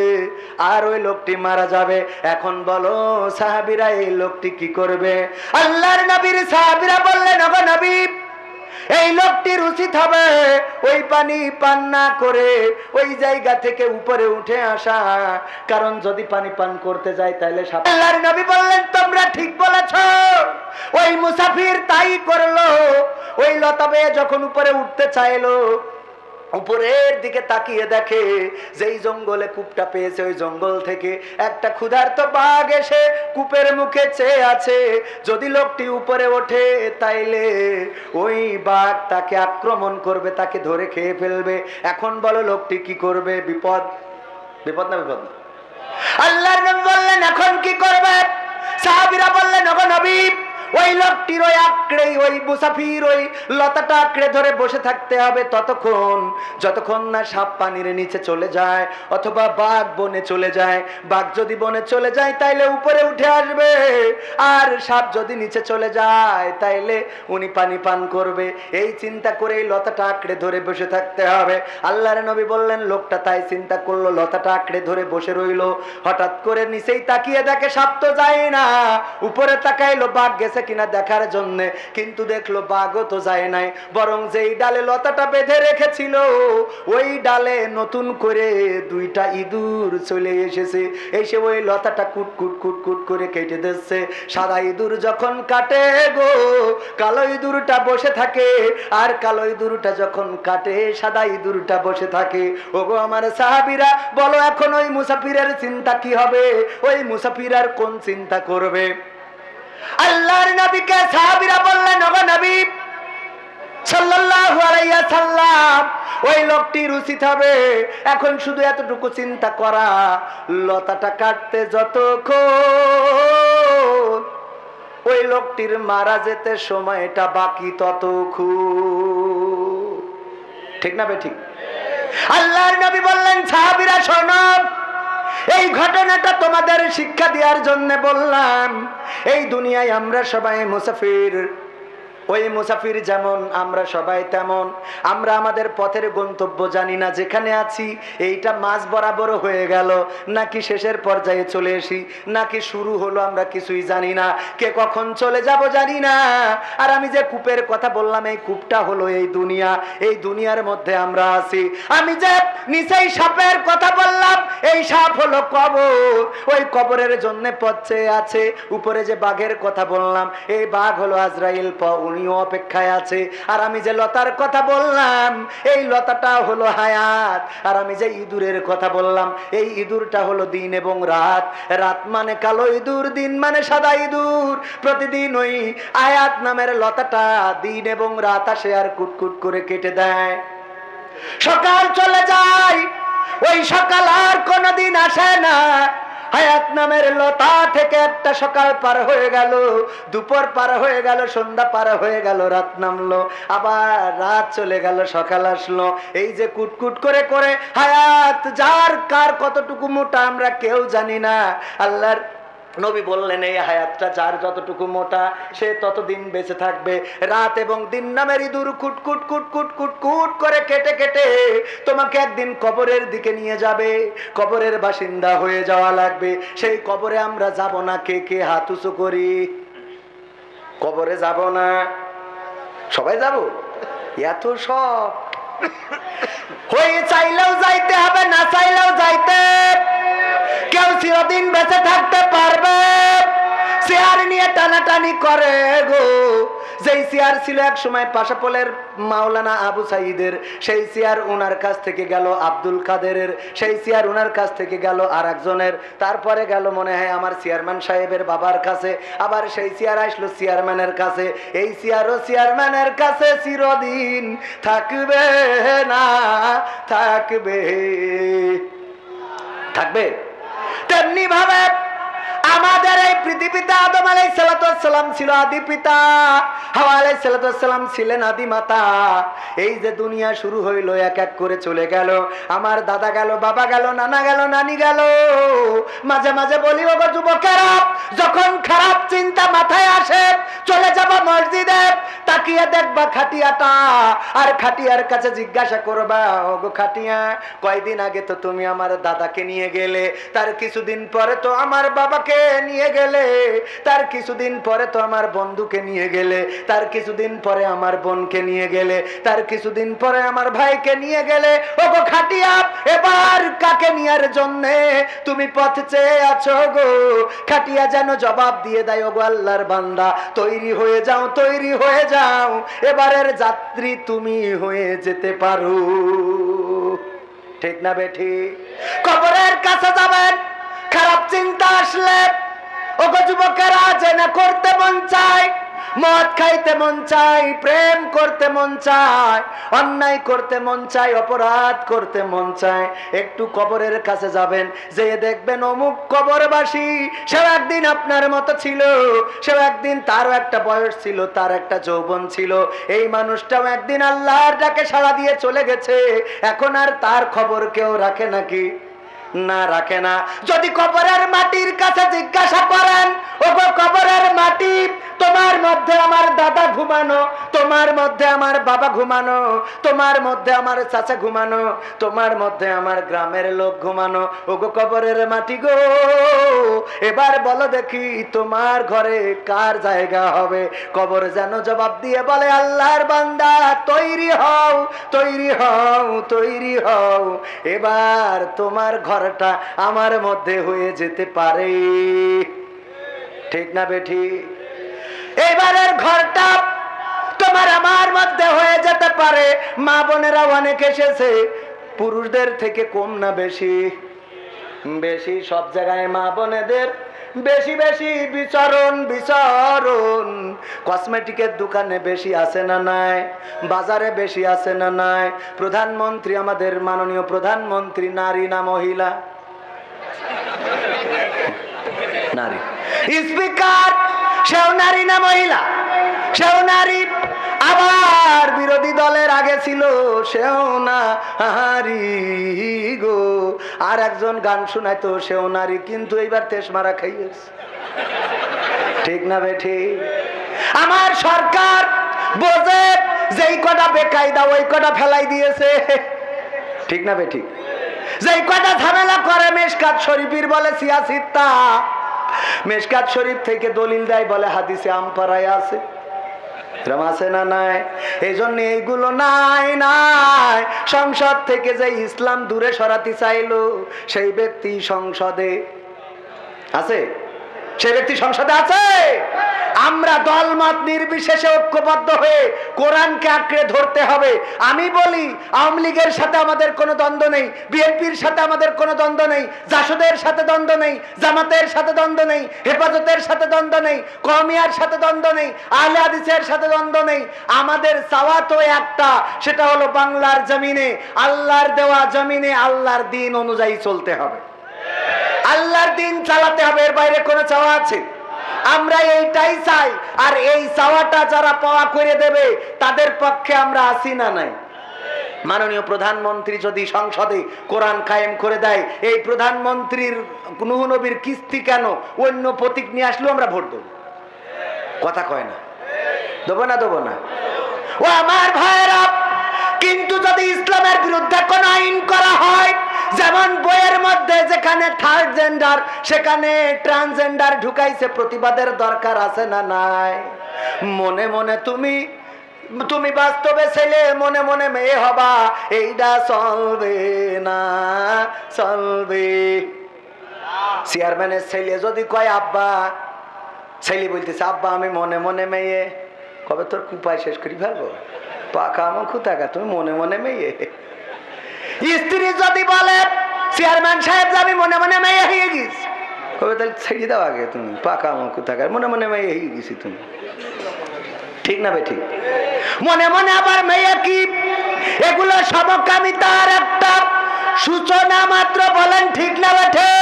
Speaker 1: আর ওই লোকটি মারা যাবে। এখন বলো সাহাবীরা, এই লোকটি কি করবে? আল্লাহর নবীর সাহাবীরা বললেন, ওগো নবী, এই লোকটির উচিত হবে ওই পানি পান না করে ওই জায়গা থেকে উপরে উঠে আসা, কারণ যদি পানি পান করতে যায় তাহলে সাপ। আল্লাহর নবী বললেন, তোমরা ঠিক বলেছো। ওই মুসাফির তাই করলো। ওই লতা বেয়ে যখন উপরে উঠতে চাইলো, উপরের দিকে তাকিয়ে দেখে যেই জঙ্গলে কূপটা পেয়েছে, ওই জঙ্গল থেকে একটা ক্ষুধার্ত বাঘ এসে কূপের মুখে চেয়ে আছে। যদি লোকটি উপরে ওঠে, তাইলে ওই বাঘ তাকে আক্রমণ করবে, তাকে ধরে খেয়ে ফেলবে। এখন বলো লোকটি কি করবে? বিপদ, বিপদ না বিপদ না? আল্লাহর নবী বললেন, এখন কি করবে? সাহাবীরা বললেন, ওগো নবী, ওই লোকটির ওই আঁকড়েই ওই মুসাফির ওই লতাটা আঁকড়ে ধরে বসে থাকতে হবে ততক্ষণ, যতক্ষণ না সাপ পানির নিচে চলে যায় অথবা বাঘ বনে চলে যায়। বাঘ যদি বনে চলে যায় তাইলে উপরে উঠে আসবে, আর সাপ যদি নিচে চলে যায় তাইলে উনি পানি পান করবে। এই চিন্তা করে এই লতাটা আঁকড়ে ধরে বসে থাকতে হবে। আল্লাহর নবী বললেন, লোকটা তাই চিন্তা করলো, লতাটা আঁকড়ে ধরে বসে রইলো। হঠাৎ করে নিচেই তাকিয়ে দেখে সাপ তো যায় না। উপরে তাকাইলো বাঘ গেছে কিনা দেখার জন্য, কিন্তু দেখলো বাঘও তো যায় নাই, বরং যেই ডালে লতাটা বেঁধে রেখেছিল ওই ডালে নতুন করে দুইটা ইঁদুর চলে এসেছে। এসে ওই লতাটা কুটকুট কুটকুট করে কেটে দিচ্ছে। সাদা ইঁদুর যখন কাটে গো, কালো ইঁদুরটা বসে থাকে, আর কালো ইঁদুরটা যখন কাটে, সাদা ইঁদুরটা বসে থাকে। ওগো আমার সাহাবীরা, বলো এখন ওই মুসাফিরের চিন্তা কি হবে? ওই মুসাফির আর কোন চিন্তা করবে? আল্লাহর নবীকে সাহাবীরা বললেন, ওগো নবী সাল্লাল্লাহু আলাইহি ওয়াসাল্লাম, ওই লোকটির উচিত হবে এখন শুধু এতটুকু চিন্তা করা, লতাটা কাটতে যতক্ষণ ওই লোকটির মারা যেতে সময়টা বাকি ততক্ষণ। ঠিক না বে ঠিক? আল্লাহর নবী বললেন, সাহাবীরা শোনো, এই ঘটনাটা তোমাদের শিক্ষা দেওয়ার জন্য বললাম। এই দুনিয়ায় আমরা সবাই মুসাফির। ওই মুসাফির যেমন আমরা সবাই তেমন। আমরা আমাদের পথের গন্তব্য জানি না। যেখানে আছি এইটা মাঝ বরাবর হয়ে গেল, নাকি শেষের পর্যায়ে চলে এসি, নাকি শুরু হলো, আমরা কিছুই জানি না। কে কখন চলে যাব জানি না। আর আমি যে কূপের কথা বললাম, এই কূপটা হলো এই দুনিয়া। এই দুনিয়ার মধ্যে আমরা আছি। আমি যে নিচেই সাপের কথা বললাম, এই সাপ হলো কবর। ওই কবরের জন্য পথ চেয়ে আছে। উপরে যে বাঘের কথা বললাম, এই বাঘ হলো আজরাইল, উনিও অপেক্ষায় আছে। আর আমি যে লতার কথা বললাম, এই লতাটা হলো হায়াত। আর আমি যে ইঁদুরের কথা বললাম, এই ইঁদুরটা হলো দিন এবং রাত। রাত মানে কালো ইঁদুর, দিন মানে সাদা ইঁদুর। প্রতিদিন ওই আয়াত নামের লতাটা দিন এবং রাত আসে আর কুটকুট করে কেটে দেয়। সকাল চলে যায়, ওই সকাল আর কোনদিন আসে না। হায়াত নামের লতা থেকে একটা সকাল পার হয়ে গেল, দুপুর পার হয়ে গেল, সন্ধ্যা পার হয়ে গেল, রাত নামলো, আবার রাত চলে গেল, সকাল আসলো। এই যে কুটকুট করে করে হায়াত যার কার কতটুকু মোটা আমরা কেউ জানি না। আল্লাহর নবী বললেন এই হায়াতটা যার যতটুকু মোটা সে ততদিন বেঁচে থাকবে। রাত এবং দিন নামের ইঁদুর কুট কুট কুট কুট কুট কুট করে কেটে কেটে তোমাকে একদিন কবরের দিকে নিয়ে যাবে, কবরের বাসিন্দা হয়ে যাওয়া লাগবে। সেই কবরে আমরা যাব না, কে কে হাত উঁচু করি? কবরে যাব না, সবাই যাব? এত সব হয়ে চাইলেও যাইতে হবে, না চাইলেও যাইতে। কেউ চিরদিন বেঁচে থাকতে পারবে? চেয়ার নিয়ে টানাটানি করে গো। যেই চেয়ার ছিল এক সময় পাশাপোলের মাওলানা আবু সাইদের, সেই চেয়ার ওনার কাছ থেকে গেল আব্দুল কাদেরের, সেই চেয়ার ওনার কাছ থেকে গেল আর একজনের, তারপরে গেল মনে হয় আমার চেয়ারম্যান সাহেবের বাবার কাছে, আবার সেই চেয়ার আসলো চেয়ারম্যানের কাছে। এই চেয়ারও চেয়ারম্যানের কাছে চিরদিন থাকবে না থাকবে? থাকবে। তেমনি ভাবে আমাদের এই পৃথিবীতে আদম আলাইহিস সালাম ছিল আদি পিতা, হাওয়া আলাইহিস সালাম ছিলেন আদি মাতা। এই যে দুনিয়া শুরু হইলো, এক এক করে চলে গেল। আমার দাদা গেল, বাবা গেল, নানা গেল, নানি গেল। মাঝে মাঝে বলি ওগো যুবকেরা, যখন খারাপ চিন্তা মাথায় আসে চলে যাব মসজিদে, তাকিয়ে দেখবা খাটিয়াটা, আর খাটিয়ার কাছে জিজ্ঞাসা করবা ওগো খাটিয়া, কয়দিন আগে তো তুমি আমার দাদাকে নিয়ে গেলে, তার কিছুদিন পরে তো আমার বাবাকে নিয়ে গেলে, তার কিছুদিন পরে তো আমার বন্ধুকে নিয়ে গেলে, তার কিছুদিন পরে আমার বোনকে নিয়ে গেলে, তার কিছুদিন পরে আমার ভাইকে নিয়ে গেলে। ওগো খাটিয়া, এবার কাকে নেয়ার জন্য তুমি পথ চেয়ে আছো গো? খাটিয়া যেন জবাব দিয়ে দেয়, ওগো আল্লাহর বান্দা, তৈরি হয়ে যাও, তৈরি হয়ে যাও, এবারের যাত্রী তুমি হয়ে যেতে পারো। ঠিক না বেঠি? কবরের কাছে যাবেন, খারাপ চিন্তা আসলে ওগো যুবকেরা, জেনা করতে মন চায়, মদ খাইতে মন চায়, প্রেম করতে মন চায়, অন্যায় করতে মন চায়, অপরাধ করতে মন চায়, একটু কবরের কাছে যাবেন, যে দেখবেন অমুক কবরবাসী, সেও একদিন আপনার মতো ছিল, সেও একদিন তারও একটা বয়স ছিল, তার একটা যৌবন ছিল। এই মানুষটাও একদিন আল্লাহর ডাকে সাড়া দিয়ে চলে গেছে, এখন আর তার খবর কেউ রাখে নাকি? না, রাখে না। যদি কবরের মাটির কাছে জিজ্ঞাসা করেন, ওগো কবরের মাটি, তোমার মধ্যে আমার দাদা ঘুমানো, তোমার মধ্যে আমার বাবা ঘুমানো, তোমার মধ্যে আমার চাচা ঘুমানো, তোমার মধ্যে আমার গ্রামের লোক ঘুমানো, ওগো কবরের মাটি গো, এবার বলো দেখি তোমার ঘরে কার জায়গা হবে? কবর যেন জবাব দিয়ে বলে, আল্লাহর বান্দা তৈরি হও, তৈরি হও, তৈরি হও, এবার তোমার ঘরটা আমার মধ্যে হয়ে যেতে পারে। ঠিক না বেঠি? এবারের ঘরটা তোমার আমার মধ্যে হয়ে যেতে পারে। মা বোনেরা অনেক এসেছে, পুরুষদের থেকে কম না বেশি? বেশি। সব জায়গায় মা বোনেদের বেশি বেশি বিচরণ, বিচরণ। কসমেটিকের দোকানে বেশি আছে না নাই? বাজারে বেশি আছে না নাই? প্রধানমন্ত্রী, আমাদের মাননীয় প্রধানমন্ত্রী নারী না মহিলা? নারী। স্পিকার, সেও নারী না মহিলা? সেও নারী। আবার বিরোধী দলের আগে ছিল, সেও নারী গো। আর একজন গান শোনাইতো, সেও নারী, কিন্তু এইবার তেজ মারা খাইয়েছে। ঠিক না বেঠি? আমার সরকার বোঝে, যেই কটা বেকায়দা ওই কটা ফেলাই দিয়েছে। ঠিক না বেঠি? যেই কটা ঝামেলা করে, মেশকাত শরীফের বলে সিয়াসিত্তা, মেশকাত শরীফ থেকে দলিল দেয়, বলে হাদিসে আমপারায় আছে। আছে না নাই? এই জন্য এইগুলো নাই নাই। সংসদ থেকে যে ইসলাম দূরে সরাতে চাইলো, সেই ব্যক্তি সংসদে আছে? সেই ব্যক্তি সংসদে আছে? আমরা দলমত নির্বিশেষে ঐক্যবদ্ধ হয়ে কোরআনকে আঁকড়ে ধরতে হবে। আমি বলি, আওয়ামী লীগের সাথে আমাদের কোনো দ্বন্দ্ব নেই, বিএনপির সাথে আমাদের কোনো দ্বন্দ্ব নেই, জাসদের সাথে দ্বন্দ্ব নেই, জামাতের সাথে দ্বন্দ্ব নেই, হেফাজতের সাথে দ্বন্দ্ব নেই, কওমিয়ার সাথে দ্বন্দ্ব নেই, আহলে হাদিসের সাথে দ্বন্দ্ব নেই। আমাদের চাওয়া তো একটা, সেটা হলো বাংলার জমিনে, আল্লাহর দেওয়া জমিনে আল্লাহর দিন অনুযায়ী চলতে হবে, আল্লাহর দিন চালাতে হবে। এর বাইরে কোনো চাওয়া আছে? আমরা এইটাই চাই। আর এই চাওয়াটা যারা পাওয়া করে দেবে, তাদের পক্ষে আমরা আছি না নাই? মাননীয় প্রধানমন্ত্রী যদি সংসদে কোরআন কায়েম করে দেয়, এই প্রধানমন্ত্রীর নূহ নবীর কিস্তি কেন অন্য প্রতীক নিয়ে আসলেও আমরা ভোট দেব। কথা কয় না? দেবো না দেবো না? ও আমার ভাইয়েরা, কিন্তু যদি ইসলামের বিরুদ্ধে কোন আইন করা হয়, যেমন বইয়ের মধ্যে যেখানে থার্ড জেন্ডার সেখানে ট্রান্সজেন্ডার ঢুকাইছে, প্রতিবাদের দরকার আছে না নাই? মনে মনে তুমি বাস্তবে ছেলে, মনে মনে মেয়ে হবা, এইটা চলবে না, চলবে। চেয়ারম্যানের ছেলে যদি কয় আব্বা, ছেলে বলতেছে আব্বা আমি মনে মনে মেয়ে, কবে তোর কুপায় শেষ করি ফেলবো, পাকা মুখ থাকা, তুমি মনে মনে মেয়ে। স্ত্রী যদি বলে চেয়ারম্যান সাহেব আমি মনে মনে মেয়ে হয়ে গেছি, কবে তাহলে ছেড়ে দাও আগে, তুমি পাকা মুখ থাকার মনে মনে মেয়ে হয়ে গেছি তুমি। ঠিক না ভাই? ঠিক। মনে মনে আবার মেয়ে কি, এগুলো সমকামিতার একটা সূচনা মাত্র। বলেন ঠিক না বেঠে?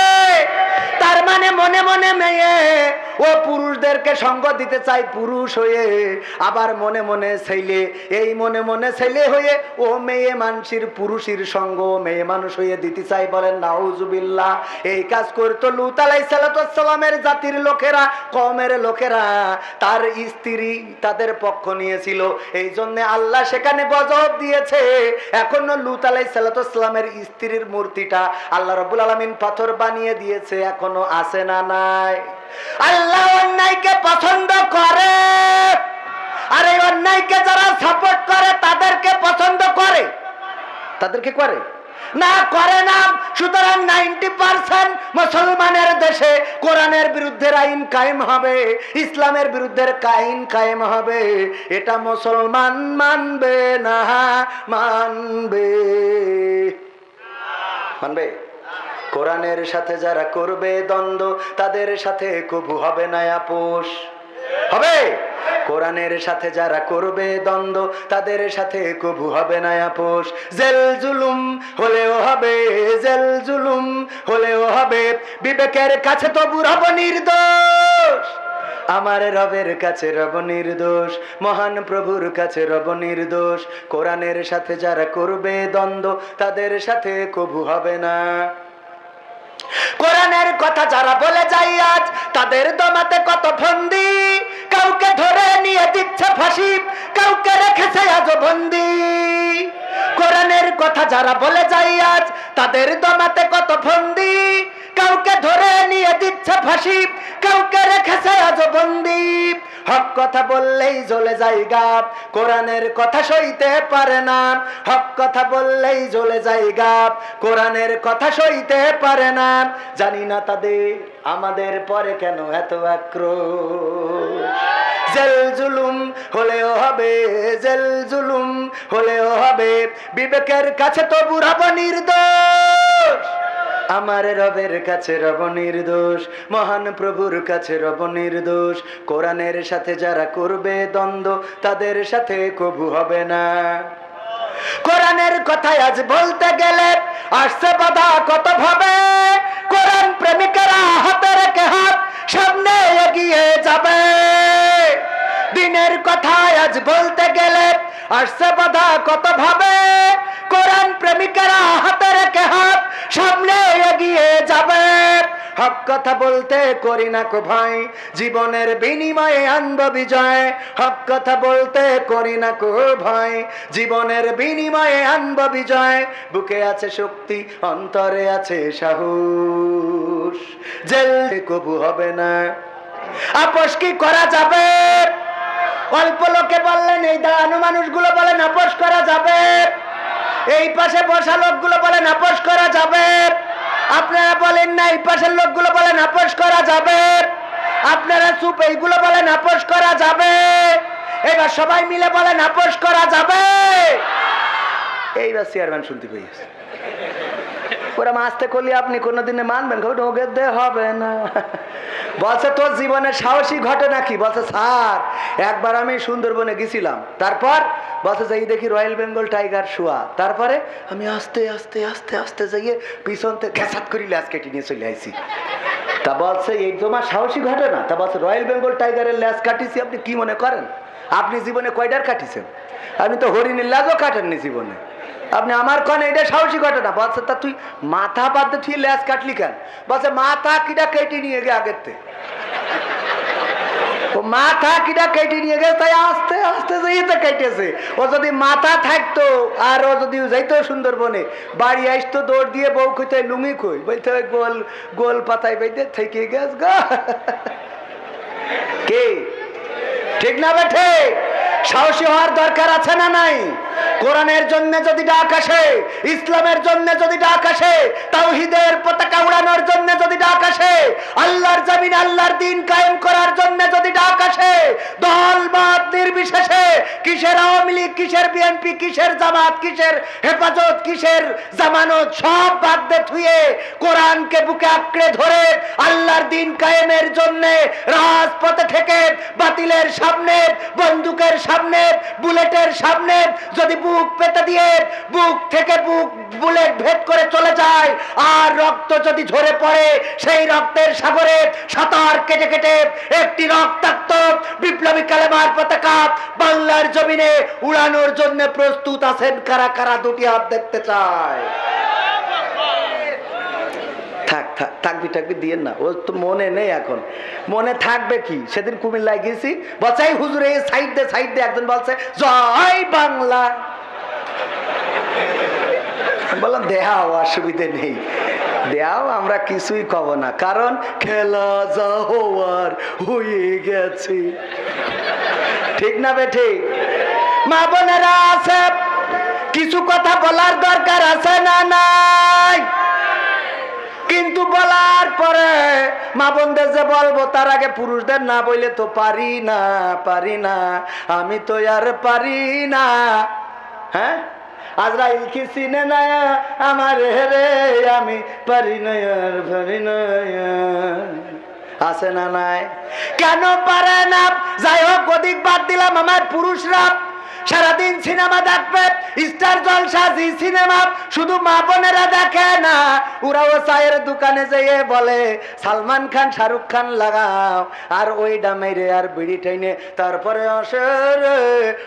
Speaker 1: তার মানে মনে মনে মেয়ে ও পুরুষদেরকে সঙ্গ দিতে চাই পুরুষ হয়ে, আবার মনে মনে ছেলে, এই মনে মনে ছেলে হয়ে ও মেয়ে মানুষের পুরুষের সঙ্গ মেয়ে মানুষ হয়ে দিতে চাই। বলেন নাউজুবিল্লাহ। এই কাজ করতো লূত আলাইহিস সালামের জাতির লোকেরা, কওমের লোকেরা। তার স্ত্রী তাদের পক্ষ নিয়েছিল, এই জন্য আল্লাহ সেখানে গজব দিয়েছে। এখনো লূত আলাইহিস সালামের স্ত্রীর মূর্তিটা আল্লাহ রাব্বুল আলামিন পাথর বানিয়ে দিয়েছে, এখনো আছে না নাই? আল্লাহ অন্যায়কে পছন্দ করে, আর এই অন্যায়কে যারা সাপোর্ট করে তাদেরকে পছন্দ করে, তাদেরকে করে না, করে না। সুতরাং 90% মুসলমানের দেশে কোরআনের বিরুদ্ধে আইন কায়েম হবে, ইসলামের বিরুদ্ধে আইন কায়েম হবে, এটা মুসলমান মানবে না। মানবে? মানবে? কোরআনের সাথে যারা করবে দ্বন্দ্ব, তাদের সাথে কবু হবে না আপোষ। হবে? কোরআনের সাথে যারা করবে দ্বন্দ্ব, তাদের সাথে কবু হবে না আপোষ। জেল জুলুম হলেও হবে, জেল জুলুম হলেও হবে, বিবেকের কাছে তবু রব নির্দোষ। আমার রবের কাছে রব নির্দোষ, মহান প্রভুর কাছে রব নির্দোষ। কোরআনের সাথে যারা করবে দ্বন্দ্ব, তাদের সাথে কবু হবে না। কোরআনের কথা যারা বলে যায় আজ, তাদের দমাতে কত ফন্দি, কাউকে ধরে নিয়ে দিচ্ছে ফাঁসি, কাউকে রেখেছে আজ বন্দি। কোরআনের কথা যারা বলে যায় আজ, তাদের দমাতে কত ফন্দি, কাউকে ধরে নিয়ে দিচ্ছে ফাঁসি, কাউকে রেখেছে আজ বন্দি। হক কথা বললেই জ্বলে যায় গাব, কোরআনের কথা সইতে পারে না। হক কথা বললেই জ্বলে যায় গাব, কোরআনের কথা সইতে পারে না। জানি না তাদের আমাদের পরে কেন এত আক্রোশ। জেল জুলুম হলেও হবে, জেল জুলুম হলেও হবে, বিবেকের কাছে তবু রব নির্দোষ। আমার রবের কাছে রব নির্দোষ, মহান প্রভুর কাছে রব নির্দোষ। কোরআনের সাথে যারা করবে দ্বন্দ্ব, তাদের সাথে কবু হবে না। কোরআনের কথায় আজ বলতে গেলে আসছে বাধা কত ভাবে, কোরআন প্রেমিকেরা হাতে রেখে হাত সামনে এগিয়ে যাবে। দিনের কথায় আজ বলতে গেলে আসছে বাধা কত ভাবে, কোরআন প্রেমিকেরা হাতে রেখে হাত সামনে এগিয়ে যাবে। হক কথা বলতে করি না কো ভয়, জীবনের বিনিময়ে আনব বিজয়। হক কথা বলতে করি না কো ভয়, জীবনের বিনিময়ে আনব বিজয়। বুকে আছে শক্তি, অন্তরে আছে সাহস, জেল কবু হবে না। আপোষ কি করা যাবে? অল্প লোকে বললেন, এই দাঁড়ানো মানুষগুলো বলেন আপোষ করা যাবে। এই পাশে বসা লোকগুলো বলেন আপোষ করা যাবে। আপনারা বলেন না, এই পাশের লোকগুলো বলেন আপোষ করা যাবে। আপনারা চুপ, এইগুলো বলেন আপোষ করা যাবে। এবার সবাই মিলে বলেন আপোষ করা যাবে। এইবার চেয়ারম্যান শুনতে পেয়েছে, ওরা মাসতে করলে আপনি কোনোদিনে মানবেন? ওকে দে হবে না। বলছে তোর জীবনের সাহসী ঘটনা কি? বলছে স্যার একবার আমি সুন্দরবনে গেছিলাম, তারপর বলছে যাই দেখি রয়্যাল বেঙ্গল টাইগার শোয়া, তারপরে আমি আস্তে আস্তে আস্তে আস্তে যাইয়ে পিছন থেকে ঘ্যাসাত করি ল্যাস কেটে নিয়ে চলে আসছি। তা বলছে এই তোমার সাহসী ঘটনা? তা বলছে রয়্যাল বেঙ্গল টাইগারের ল্যাস কাটিছি। আপনি কি মনে করেন আপনি জীবনে কয়টার কাটিছেন? আপনি তো হরিণের ল্যাজও কাটেননি জীবনে। আপনি আমার কন এটা সাহসী ঘটনা। বলছে তা তুই মাথা বাদ তুই ল্যাস কাটলি কেন? বলছে মাথা কিটা কেটে নিয়ে গে আগের থেকে, মাথা কিটা কেটে নিয়ে গেছে, তাই আস্তে আস্তে যেতে কেটেছে। ও যদি মাথা থাকতো আর ও যদি যাইতো সুন্দরবনে, বাড়ি আসতো দৌড় দিয়ে, বউ কইতে লুঙ্গি কই, বলতে গোল গোল পাতায় বেঁধে থেকে গেছ গা। কে ঠিক না বেঠে? সাহসী হওয়ার দরকার আছে না নাই? কোরআনের জন্য যদি ডাক আসে, ইসলামের জন্য যদি ডাক আসে, তাওহীদের পতাকা উড়ানোর জন্য যদি ডাক আসে, আল্লাহর জমিনে আল্লাহর দ্বীন কায়েম করার জন্য যদি ডাক আসে, দলমত নির্বিশেষে, কিসের আওয়ামী লীগ, কিসের বিএনপি, কিসের জামাত, কিসের হেফাজত, কিসের জামানত, সব বাদ দিয়ে থুয়ে কোরআনকে বুকে আঁকড়ে ধরে আল্লাহর দ্বীন কায়েমের জন্য রাজপথে থেকে বাতিলের সামনে, বন্দুকের সামনে, বুলেটের সামনে যদি বুক পেতে দিয়ে বুক থেকে বুলেট ভেদ করে চলে যায়, আর রক্ত যদি ঝরে পড়ে, সেই রক্তের সাগরে সাঁতার কেটে কেটে একটি রক্তাক্ত বিপ্লবী কালেমার পতাকা বাংলার জমিনে উড়ানোর জন্য প্রস্তুত আছেন কারা কারা? দুটি হাত দেখতে চায়। থাকবি টাকবি দিয়ে না, ও তো মনে নেই এখন, মনে থাকবে কি? সেদিন কুমিল্লায় গেছি, বলছে হুজুর এই সাইড দে, একজন বলছে জয় বাংলা, বললাম দেহাও, অসুবিধে নেই, দেহাও, আমরা কিছুই কব না, কারণ খেলা যা হওয়ার হয়ে গেছে। ঠিক না বেঠে? মা বোনেরা আছে, কিছু কথা বলার দরকার আছে না নাই? কিন্তু বলার পরে মা বোনদের যে বলবো, তার আগে পুরুষদের না বললে তো পারি না, আমি তো আর পারি না। হ্যাঁ, আজরাইল কি চিনে না আমার রে, আমি পারি না আর পারি না, আছে না নাই? কেন পারে না? যাই হোক, ওদিক বাদ দিলাম। আমার পুরুষরা সারাদিন সিনেমা দেখবে, স্টার জলসা, জি সিনেমা, শুধু মা বোনেরা দেখে না, ওরাও চায়ের দোকানে যেয়ে বলে সালমান খান, শাহরুখ খান লাগাও, আর ওই ডামেরে আর বিড়ি টেনে তারপরে আসে রে।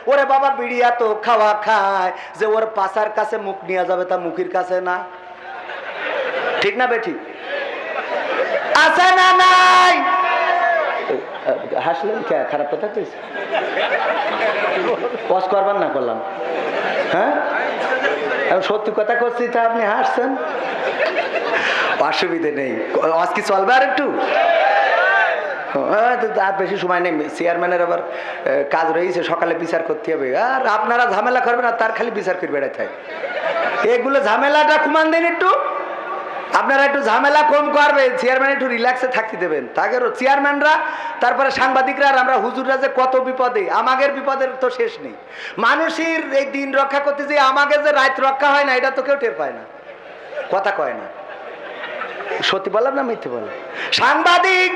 Speaker 1: ওরে বাবা, বিড়ি এত খাওয়া খায় যে ওর পাশার কাছে মুখ নিয়ে যাবে, তা মুখের কাছে না। ঠিক না বেঠি? আছে না নাই? হাসলেন কে? খারাপ কথা কইছে? পজ করবার না করলাম? হ্যাঁ, সত্যি কথা করছি, তা আপনি হাসছেন, অসুবিধে নেই। আজকে চলবে আর একটু, আর বেশি সময় নেই। চেয়ারম্যানের আবার কাজ রয়েছে, সকালে বিচার করতে হবে, আর আপনারা ঝামেলা করবেন, আর তার খালি বিচার করে বেড়াতে হয়। এগুলো ঝামেলাটা কমান দেন একটু, আপনারা একটু ঝামেলা কম করবে, চেয়ারম্যান একটু রিল্যাক্সে থাকতে দেবেন। তাদেরও চেয়ারম্যানরা, তারপরে সাংবাদিকরা, আর আমরা হুজুররা যে কত বিপদে, আমাদের বিপদের তো শেষ নেই। মানুষের এই দিন রক্ষা করতে যে আমাকে যে রাত রক্ষা হয় না, এটা তো কেউ টের পায় না, কথা কয় না। সত্যি বললাম না মিথ্যে বললাম? সাংবাদিক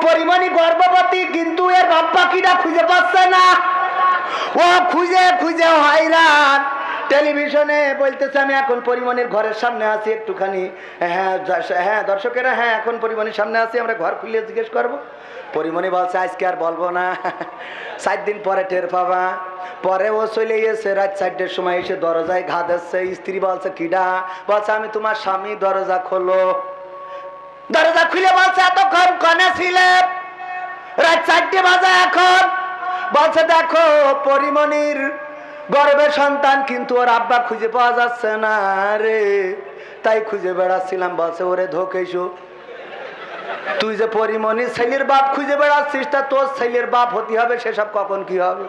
Speaker 1: পরিমণি গর্ভবতী, কিন্তু এর বাপ্পা কিনা খুঁজে পাচ্ছে না, ও খুঁজে খুঁজে হয়রান। টেলিভিশনে বলতেছে আমি এখন পরিমণির ঘরের সামনে আছি, একটুখানি হ্যাঁ দর্শকেরা, হ্যাঁ এখন পরিমণির সামনে আছি, আমরা ঘর খুলে জিজ্ঞেস করবো। পরিমণি বলছে আজকে আর বলবো না, 4 দিন পরে টের পাবা। পরে ও চলে গেছে, রাত 4টার সময় এসে দরজায় ঘা দিচ্ছে। স্ত্রী বলছে কিডা? বলছে আমি তোমার স্বামী। দরজা খোলো। দরজা খুলে বলছে এতক্ষণ কনে ছিলে? রাত 4টে বাজে এখন। বলছে দেখো পরিমণির গর্ভের সন্তান, কিন্তু ওর আব্বা খুঁজে পাওয়া যাচ্ছে না রে, তাই খুঁজে বেড়াচ্ছিলাম। বলছে ওরে ধোকেছো, তুই যে পরিমণির ছেলের বাপ খুঁজে বেড়াচ্ছিস, তা তোর ছেলের বাপ হতে হবে, সেসব কখন কি হবে?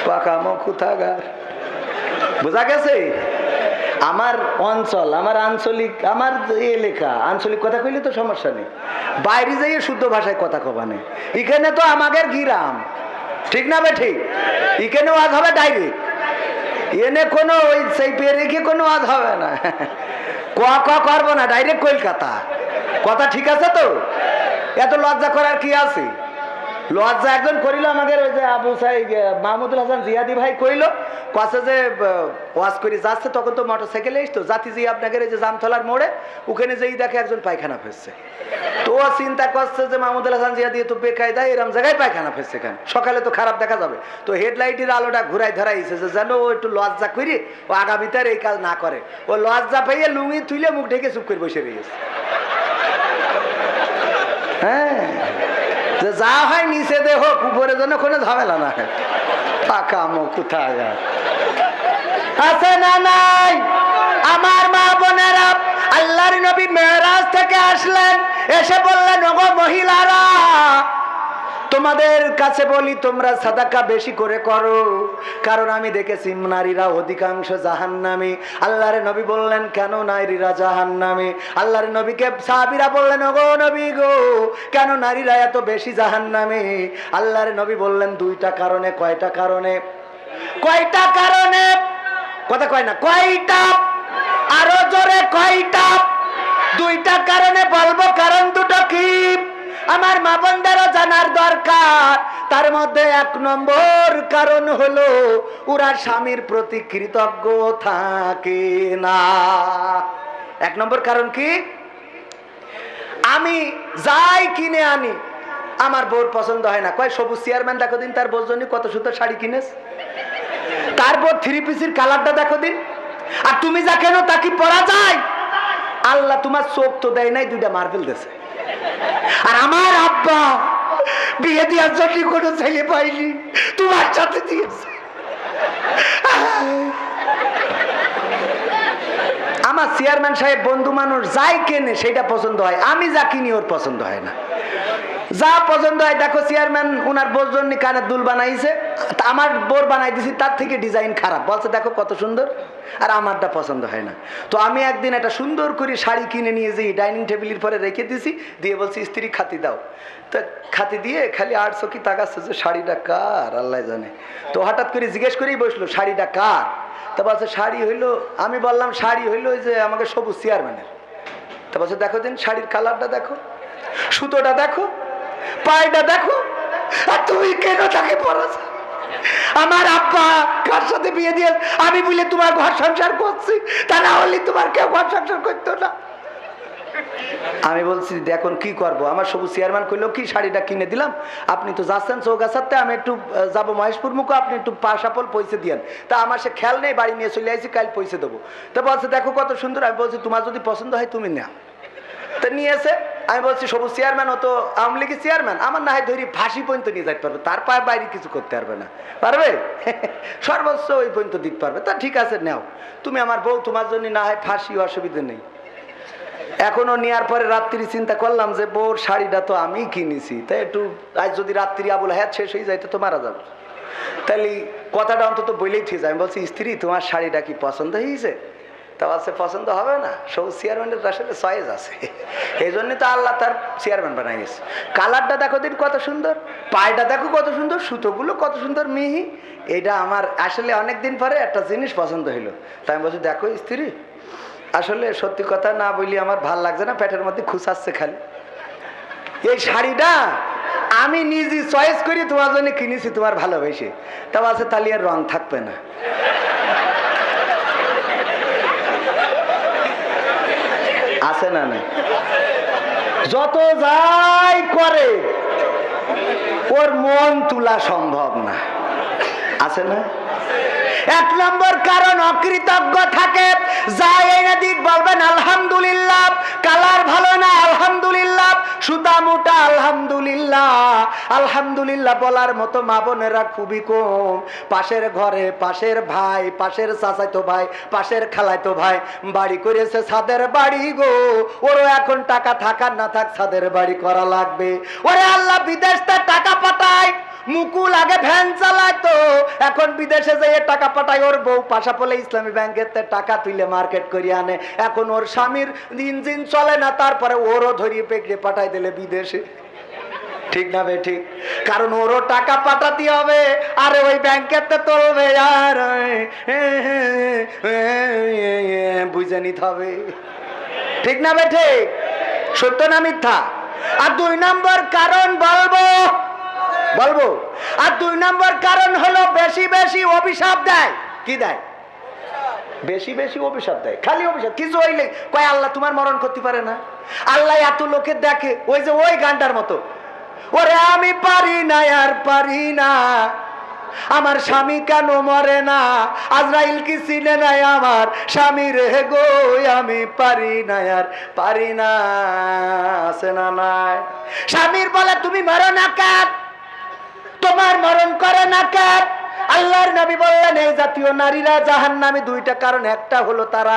Speaker 1: পাকা মুখুথাগার। বোঝা গেছে? আমার অঞ্চল, আমার আঞ্চলিক, আমার এলাকা, আঞ্চলিক কথা কইলে তো সমস্যা নেই, বাইরে যাইয়ে শুদ্ধ ভাষায় কথা কবা নেই। এখানে তো আমাদের গিরাম, ঠিক না বে? ঠিক। এখানে ওয়াজ হবে ডাইরেক্ট, এনে কোনো ওই সেই পেয়ে রেখে কোনো ওয়াজ হবে না, ক করবো না, ডাইরেক্ট কলকাতা। কথা ঠিক আছে তো? এত লজ্জা করার কি আছে? লজ্জা একজন করিল আমাদের ওই যে আবু সাইদ মাহমুদুল হাসান জিয়াদি ভাই কইল কাছে যে ওয়াজ করে যাচ্ছে তখন তো মোটরসাইকেলে এসতো জাতি জি আপনাকে এই যে জামতলার মোড়ে ওখানে যেই দেখে একজন পায়খানা ফেলছে, তো ও চিন্তা করছে যে মাহমুদুল হাসান জিয়াদি তো বেকায়দা এরম জায়গায় পায়খানা ফেলছে কেন, সকালে তো খারাপ দেখা যাবে, তো হেডলাইটের আলোটা ঘুরাই ধরাইছে যে যেন ও একটু লজ্জা করি ও আগামীতে এই কাজ না করে, ও লজ্জা পাইয়ে লুঙ্গি তুলে মুখ ঢেকে চুপ করে বসে রয়েছে। হ্যাঁ, যে যা হয় নিচে দে হোক উপরে যেন কোনো ঝামেলা না হয়। পাকা মো কোথায় আছে না নাই? আমার মা বোনেরা, আল্লাহর নবী মেরাজ থেকে আসলেন, এসে বললেন ওগো মহিলারা তোমাদের কাছে বলি তোমরা সাদাকা বেশি করে করো, কারণ আমি দেখেছি নারীরা অধিকাংশ জাহান্নামী। আল্লাহর নবী বললেন কেন নারীরা জাহান্নামী? আল্লাহর নবীকে সাহাবীরা বললেন ওগো নবী গো কেন নারীরা এত বেশি জাহান্নামী? আল্লাহর নবী বললেন দুইটা কারণে। কয়টা কারণে? কয়টা কারণে? কথা কয় না, কয়টা? আরো জোরে কয়টা? দুইটা কারণে বলবো, কারণ দুটো কি আমার মা বোনদেরও জানার দরকার। তার মধ্যে এক নম্বর কারণ হলো ওরা স্বামীর প্রতি কৃতজ্ঞ থাকে না। এক নম্বর কারণ কি? আমি যাই কিনে আনি আমার বউর পছন্দ হয় না। কয় সবুজ চেয়ারম্যান দেখো দিন তার বউর জন্য কত সুন্দর শাড়ি কিনেস, তারপর থ্রি পিসের কালারটা দেখো দিন, আর তুমি যা কেন তা কি পরা যায়? আল্লাহ তোমার চোখ তো দেয় নাই, দুইটা মার্বেল দেশে। আর আমার আব্বা বিয়ে দেওয়ার জন্য কোনো ছেলে পাইনি, তোমার সাথে দিয়েছে। আমার চেয়ারম্যান সাহেব বন্ধু মানুষ যাই কেনে সেটা পছন্দ হয়, আমি যা কিনি ওর পছন্দ হয় না। যা পছন্দ হয় দেখো চেয়ারম্যান ওনার বোর জন্য কানের দুল বানাইছে, আমার বোর বানাই দিছি তার থেকে ডিজাইন খারাপ, বলছে দেখো কত সুন্দর, আর আমারটা পছন্দ হয় না। তো আমি একদিন একটা সুন্দর করে শাড়ি কিনে নিয়ে যাই ডাইনিং টেবিলের পরে রেখে দিছি, দিয়ে বলছি স্ত্রী খাতি দাও। তো খাতি দিয়ে খালি আর চোখি তাকাচ্ছে যে শাড়িটা কার আল্লাহ জানে। তো হঠাৎ করে জিজ্ঞেস করেই বসলো শাড়িটা কার? তা বলছে শাড়ি হইলো, আমি বললাম শাড়ি হইলো ওই যে আমাকে সবুজ চেয়ারম্যানের। তা বলছে দেখো দিন শাড়ির কালারটা দেখো, সুতোটা দেখো, পায়টা দেখো, আর তুমি কেন তাকে পড়াছ? আমার আব্বা কার সাথে বিয়ে দিয়ে আমি বলে তোমার ঘর সংসার করছি, তা না হলে তোমার কেউ ঘর সংসার করতো না। আমি বলছি এখন কি করব? আমার সবুজ চেয়ারম্যান কইলো কি শাড়িটা কিনে দিলাম, আপনি তো যাচ্ছেন চৌগাছাতে, আমি একটু যাবো মহেশপুর মুখো, আপনি একটু পাশাপল পয়সা দিয়েন। তা আমার সে খেয়াল নেই, বাড়ি নিয়ে চলে আসছি, কাল পয়সা দেবো। তা বলছে দেখো কত সুন্দর। আমি বলছি তোমার যদি পছন্দ হয় তুমি নাও। তা নিয়েছে। আমি বলছি সবুজ চেয়ারম্যান, ও তো আওয়ামী লীগের চেয়ারম্যান, আমার না হয় ধরি ফাঁসি পর্যন্ত নিয়ে যেতে পারবে, তার পায়ে বাইরে কিছু করতে পারবে না, পারবে সর্বোচ্চ ওই পর্যন্ত দিতে পারবে। তা ঠিক আছে নাও, তুমি আমার বউ, তোমার জন্য না হয় ফাঁসি, অসুবিধা নেই। এখনো নেওয়ার পরে রাত্রি চিন্তা করলাম যে বউর শাড়িটা তো আমি কিনেছি, তাই একটু আজ যদি রাত্রি আবুল হায়াত শেষ হয়ে যায় তো মারা যাবে, তাহলে কথাটা অন্তত বলেই ঠিক যায়। আমি বলছি স্ত্রী তোমার শাড়িটা কি পছন্দ হয়েছে? তা বলছে পছন্দ হবে না, সবুজ চেয়ারম্যানের আসলে চয়েস আছে, এই জন্য তো আল্লাহ তার চেয়ারম্যান বানাই গেছে। কালারটা দেখো দিন কত সুন্দর, পায়টা দেখো কত সুন্দর, সুতোগুলো কত সুন্দর মিহি। এটা আমার আসলে অনেকদিন পরে একটা জিনিস পছন্দ হইলো। তাই আমি বলছি দেখো স্ত্রী আসলে সত্যি কথা না বলি আমার ভাল লাগছে না, পেটের মধ্যে খুঁচাচ্ছে খালি। এই শাড়িটা আমি নিজে চয়েস করি তোমার জন্য কিনেছি, তোমার ভালোবেসে। তা বলছে তাহলে আর রং থাকবে না। আছে না নাই? যত যাই করে ওর মন তোলা সম্ভব না, আছে না? এক নম্বর কারণ অকৃতজ্ঞ থাকে। যাই এনে দিক বলবেন আলহামদুলিল্লাহ, কালার ভালো না আলহামদুলিল্লাহ, সুতা মোটা আলহামদুলিল্লাহ। আলহামদুলিল্লাহ বলার মতো মা বোনেরা খুবই কম। পাশের ঘরে পাশের ভাই, পাশের চাচাতো ভাই, পাশের খালাতো ভাই বাড়ি করেছে, ছাদের বাড়ি গো, ওরও এখন টাকা থাকার না থাক ছাদের বাড়ি করা লাগবে। ওরে আল্লাহ বিদেশ থেকে টাকা পাঠায়, মুকুল আগে ভ্যান চালাতো, এখন বিদেশে যেয়ে টাকা পাঠায়। ওর বউ পাশাপলে ইসলামী ব্যাংকের টাকা তুলে মার্কেট করিয়ে আনে। এখন ওর স্বামীর ইঞ্জিন চলে না, তারপরে ওরও ধরিয়ে পেকড়ে পাঠাই দিলে বিদেশে। ঠিক না বে ঠিক? কারণ ওরও টাকা পাঠাতে হবে, আর ওই ব্যাংকের তুলবে, আর বুঝে নিতে হবে। ঠিক না বে ঠিক? সত্য না মিথ্যা? আর দুই নম্বর কারণ বলবো, বলবো। আর 2 নম্বর কারণ হলো বেশি বেশি অভিশাপ দেয়। কি দেয়? বেশি বেশি অভিশাপ দেয়। খালি অভিশাপ, কিছু হইলে কয় আল্লাহ তোমার মরণ করতে পারে না। আল্লাহ এত লোকের দেখে, ওই যে ওই গানটার মতো, ওরে আমি পারি না আর পারি না, আমার স্বামী কেন মরে না, আজরাইল কি চিনে নাই আমার স্বামী রে গো, আমি পারি না আর পারি না। আছে না নাই? স্বামীর বলে তুমি মরো না কেন, তোমার মরণ করে না কেন? আল্লাহর নবী বললেন এই জাতীয় নারীরা জাহান্নামী 2টা কারণ। একটা হলো তারা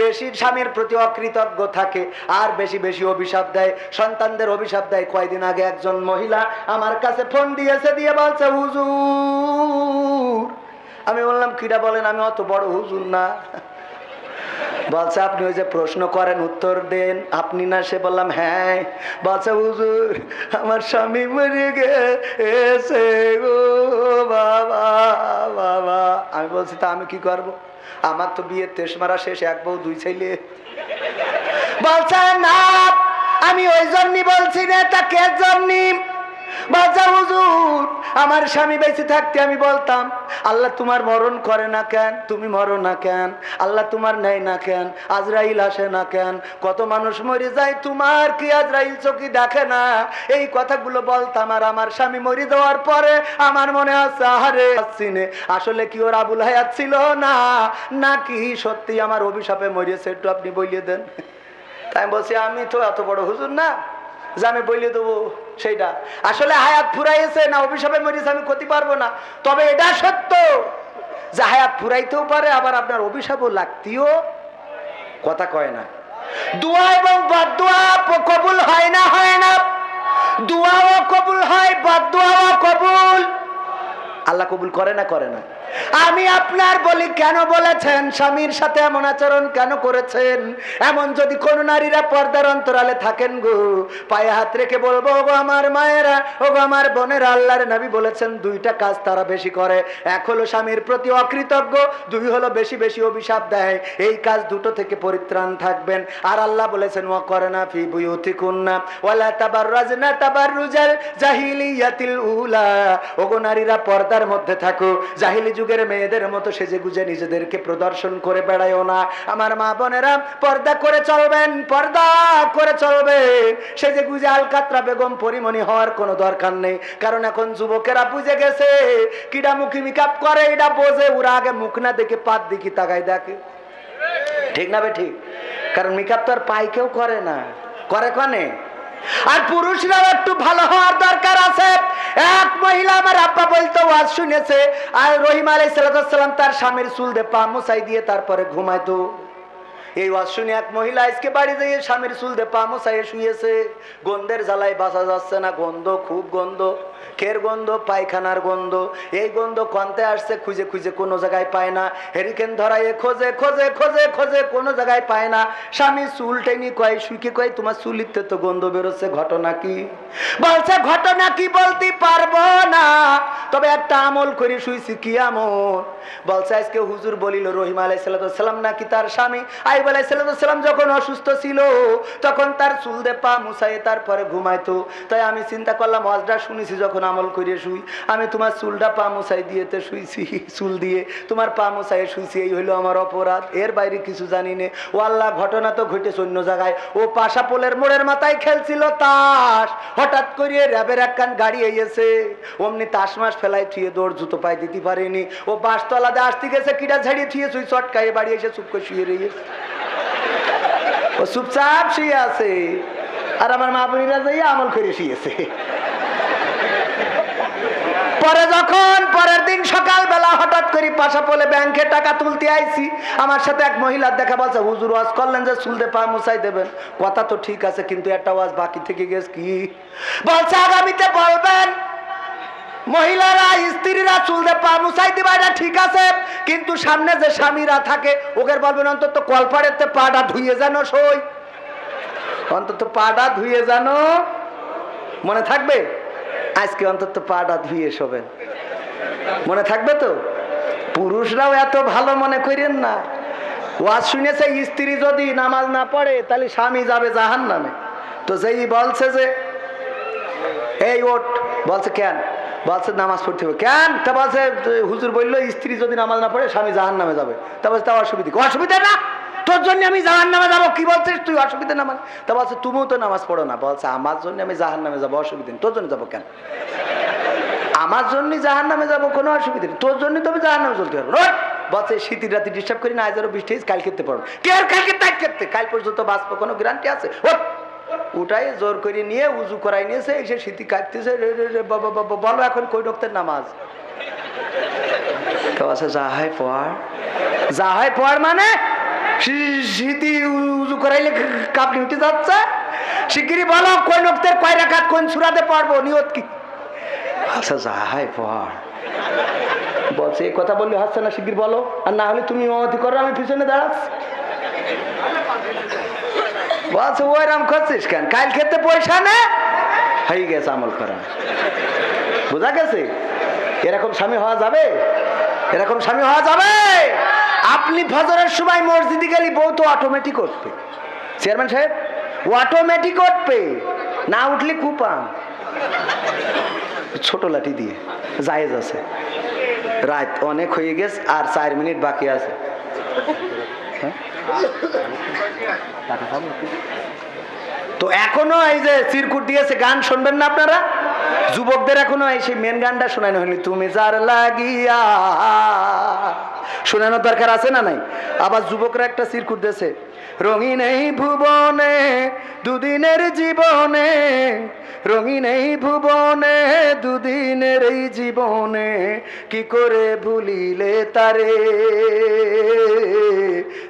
Speaker 1: বেশি স্বামীর প্রতি অকৃতজ্ঞ থাকে, আর বেশি বেশি অভিশাপ দেয়, সন্তানদের অভিশাপ দেয়। কয়দিন আগে একজন মহিলা আমার কাছে ফোন দিয়েছে, দিয়ে বলছে হুজুর। আমি বললাম কিরা বলেন? আমি অত বড় হুজুর না। বলছে আপনি ওই যে প্রশ্ন করেন উত্তর দেন, আপনি না? সে বললাম হ্যাঁ। বলছে হুজুর আমার স্বামী মরে গেছে গো বাবা বাবা। আমি বলছি তা আমি কি করব? আমার তো বিয়ে 23 মারা শেষ, 1 বউ 2 ছেলে। বলছে না আমি ওই জন্যই বলছি না। তা কে জন্যই? বলছে হুজুর আমার স্বামী বেঁচে থাকতে আমি বলতাম আল্লাহ তোমার মরণ করে না কেন, তুমি মরো না কেন, আল্লাহ তোমার নেয় না কেন, আজরাইল আসে না কেন, কত মানুষ মরে যায়, তোমার কি আজরাইল চোখে দেখে না? এই কথাগুলো বলতাম। আর আমার স্বামী মরে যাওয়ার পরে আমার মনে আছে আহারে আসছিনে আসলে কি ওর আবুল হায়াত ছিল না, নাকি সত্যি আমার অভিশাপে মরিয়েছে, একটু আপনি বলিয়ে দেন। তাই বলছি আমি তো এত বড় হুজুর না যে আমি বলিয়ে দেবো সেইটা। আসলে হায়াত ফুরাইছে না অভিশাপে মরিয়েছে আমি করতে পারবো না। তবে এটা সত্য যে হায়াত ফুরাইতেও পারে, আবার আপনার অভিশাপও লাগতেও কথা কয় না। দোয়া এবং বদদোয়া কবুল হয় না? হয় না? দোয়াও কবুল হয়, বদদোয়াও কবুল। আল্লাহ কবুল করে না? করে না। আমি আপনার বলি কেন বলেছেন স্বামীর সাথে এমন আচরণ কেন করেছেন? এমন যদি কোন নারীরা পর্দার অন্তরালে থাকেন গো, পায়ে হাত রেখে বলবো ওগো আমার মায়েরা, ওগো আমার বোনেরা, আল্লাহর নবী বলেছেন 2টা কাজ তারা বেশি করে। 1 হলো স্বামীর প্রতি অকৃতজ্ঞ, 2 হলো বেশি বেশি অভিশাপ দেয়। এই কাজ দুটো থেকে পরিত্রাণ থাকবেন। আর আল্লাহ বলেছেন ওয়াকরনা ফি বুয়ুতিকুন্না ওয়ালা তাবাররাজনা তাবাররুজাল জাহিলিয়াতিল উলা, ওগো নারীরা পর্দার মধ্যে থাকো, জাহিলি যুগের মেয়েদের মতো সেজে গুজে নিজেদেরকে প্রদর্শন করে বেড়ায়ও না। আমার মা বোনেরা পর্দা করে চলবেন, পর্দা করে চলবে। সেজে গুজে আলকাতরা বেগম পরিমণি হওয়ার কোনো দরকার নেই। কারণ এখন যুবকেরা বুঝে গেছে কিডা মুখী মেকআপ করে এটা বোঝে। ওরা আগে মুখ না দেখে পাত দিকে তাকাই দেখে, ঠিক না বে ঠিক? কারণ মেকআপ তো আর পাই কেউ করে না, করে কনে। আর পুরুষরাও একটু ভালো হওয়ার দরকার আছে। এক মহিলা আমার আব্বা বলতো ওয়াজ শুনেছে, আর রহিম আলাইহিস সালাম তার স্বামীর চুল দিয়ে পা মুছাই দিয়ে তারপরে ঘুমাইতো। এই ওয়াজ শুনে এক মহিলা আজকে বাড়ি যেয়ে স্বামীর চুল দিয়ে পা মুছাইয়ে শুয়েছে। গন্ধের জ্বালায় বাঁচা যাচ্ছে না, গন্ধ, খুব গন্ধ, খের গন্ধ, পায়খানার গন্ধ। এই গন্ধ কনতে আসছে, খুঁজে খুঁজে কোনো জায়গায় পায় না। হেরিকেন ধরাইয়ে খোঁজে খোঁজে খোঁজে খোঁজে কোনো জায়গায় পায় না। স্বামী চুল টেনে কয়, শুইকে কয় তোমার চুলিতে তো গন্ধ বেরোচ্ছে, ঘটনা কি? বলছে ঘটনা কি বলতে পারবো না, তবে একটা আমল করে শুইছি। কি আমল? বলছে আজকে হুজুর বলিল রহিম আলাইহিস সালাম নাকি তার স্বামী আইয়ুব আলাইহিস সালাম যখন অসুস্থ ছিল তখন তার চুল দিয়ে পা মুছাইয়ে তারপরে ঘুমাইতো। তাই আমি চিন্তা করলাম ওয়াজটা শুনেছি যখন আমল করে শুই, আমি তোমার চুলটা পা মুছাই দিয়েতে শুইছি, চুল দিয়ে তোমার পা মুছাইয়ে শুইছি, এই হইলো আমার অপরাধ। এর বাইরে কিছু জানি না। ও আল্লাহ, ঘটনা তো ঘটেছে অন্য জায়গায়। ও পাশা পোলের মোড়ের মাথায় খেলছিল তাস, হঠাৎ করে র্যাবের একখান গাড়ি এসেছে, অমনি তাস মাস ফেলাই থুয়ে দৌড়, জুতো পায়ে দিতে পারেনি। ও বাসতলা দিয়ে আসতে গেছে, কিটা ঝাড়িয়ে থুয়ে শুই চটকায়ে বাড়ি এসে চুপ করে শুয়ে রয়েছে। ও চুপচাপ শুয়ে আছে, আর আমার মা বোনেরা যাই আমল করে শুয়েছে। পরে যখন পরের দিন সকালবেলা হঠাৎ করে পাশা পোলে ব্যাংকে টাকা তুলতে আইছি, আমার সাথে এক মহিলার দেখা। বলছে হুজুর ওয়াজ করলেন যে চুল দিয়ে পা মুছাই দেবেন, কথা তো ঠিক আছে, কিন্তু একটা ওয়াজ বাকি থেকে গেছে। কি? বলছে আগামীতে বলবেন মহিলারা স্ত্রীরা চুল দিয়ে পা মুছাই দিবা, এটা ঠিক আছে, কিন্তু সামনে যে স্বামীরা থাকে ওদের বলবেন অন্তত কলপাড়েতে পাটা ধুয়ে জানো সই, অন্তত পাটা ধুয়ে জানো। মনে থাকবে? আজকে অন্তত পাটা ধুয়ে শোবেন, মনে থাকবে তো? পুরুষরাও এত ভালো মনে করেন না। ওয়াজ শুনেছে স্ত্রী যদি নামাজ না পড়ে তাহলে স্বামী যাবে জাহান্নামে। তো যেই বলছে যে এই ওঠ, বলছে কেন? বলছে নামাজ পড়তে হবে। কেন? তা বলছে হুজুর বললো স্ত্রী যদি নামাজ না পড়ে স্বামী জাহান্নামে যাবে। তা বলছে তা অসুবিধা? অসুবিধা না, তোর জন্য আমি জাহান্নামে যাবো। কি বলছিস তুই? অসুবিধা না মানে? তা বলছে তুমিও তো নামাজ পড়ো না। বলছে আমার জন্য আমি জাহান্নামে যাবো, অসুবিধা নেই। তোর জন্য যাবো কেন? আমার জন্য জাহান্নামে যাবো, কোনো অসুবিধা নেই। তোর জন্য তবে জাহান্নামে চলতে পারবো। বলছে শীতের রাতে ডিস্টার্ব করি না, আজ আরো বৃষ্টি, কাল খেতে পারবো। কে আর কালকে তাই খেতে? কাল পর্যন্ত বাঁচবো, কোনো গ্যারান্টি আছে? ওটাই জোর করে নিয়ে উজু করাই নিয়েছে, এসে শীতি কাটতেছে। বলো এখন কই রক্তের নামাজ? যাহাই পড়, যাহাই পড় মানে শীতি উজু করাইলে কাপড়ি উঠে যাচ্ছে। শিগগিরই বলো কোন রক্তের কয় রাকাত কোন সূরাতে পড়বো, নিয়ত কি? আচ্ছা যাহাই পড়। বলছে এই কথা বললে হচ্ছে না, শিগগির বলো, আর না হলে তুমি ইমামতি করো, আমি পিছনে দাঁড়াচ্ছি। বলছে ওইরাম করছিস কেন? কাল খেতে পয়সা নে, হয়ে গেছে আমল করা। বোঝা গেছে? এরকম স্বামী হওয়া যাবে? এরকম স্বামী হওয়া যাবে? আপনি ফজরের সময় মসজিদে গেলে বউ তো অটোমেটিক উঠবে। চেয়ারম্যান সাহেব, অটোমেটিক উঠবে, না উঠলে কুপান। ছোট লাঠি দিয়ে জায়েজ আছে। রাত অনেক হয়ে গেছে, আর 4 মিনিট বাকি আছে। তো এখনো এই যে চিরকুট দিয়েছে, গান শুনবেন না আপনারা? যুবকদের এখনো এই সেই মেন গানটা শোনানো হয়নি, তুমি যার লাগিয়া। শোনানোর দরকার আছে না নাই? আবার যুবকরা একটা চিরকুট দিয়েছে, রঙিন এই ভুবনে দুদিনের জীবনে, রঙিন এই ভুবনে দুদিনের এই জীবনে, কি করে ভুলিলে তারে,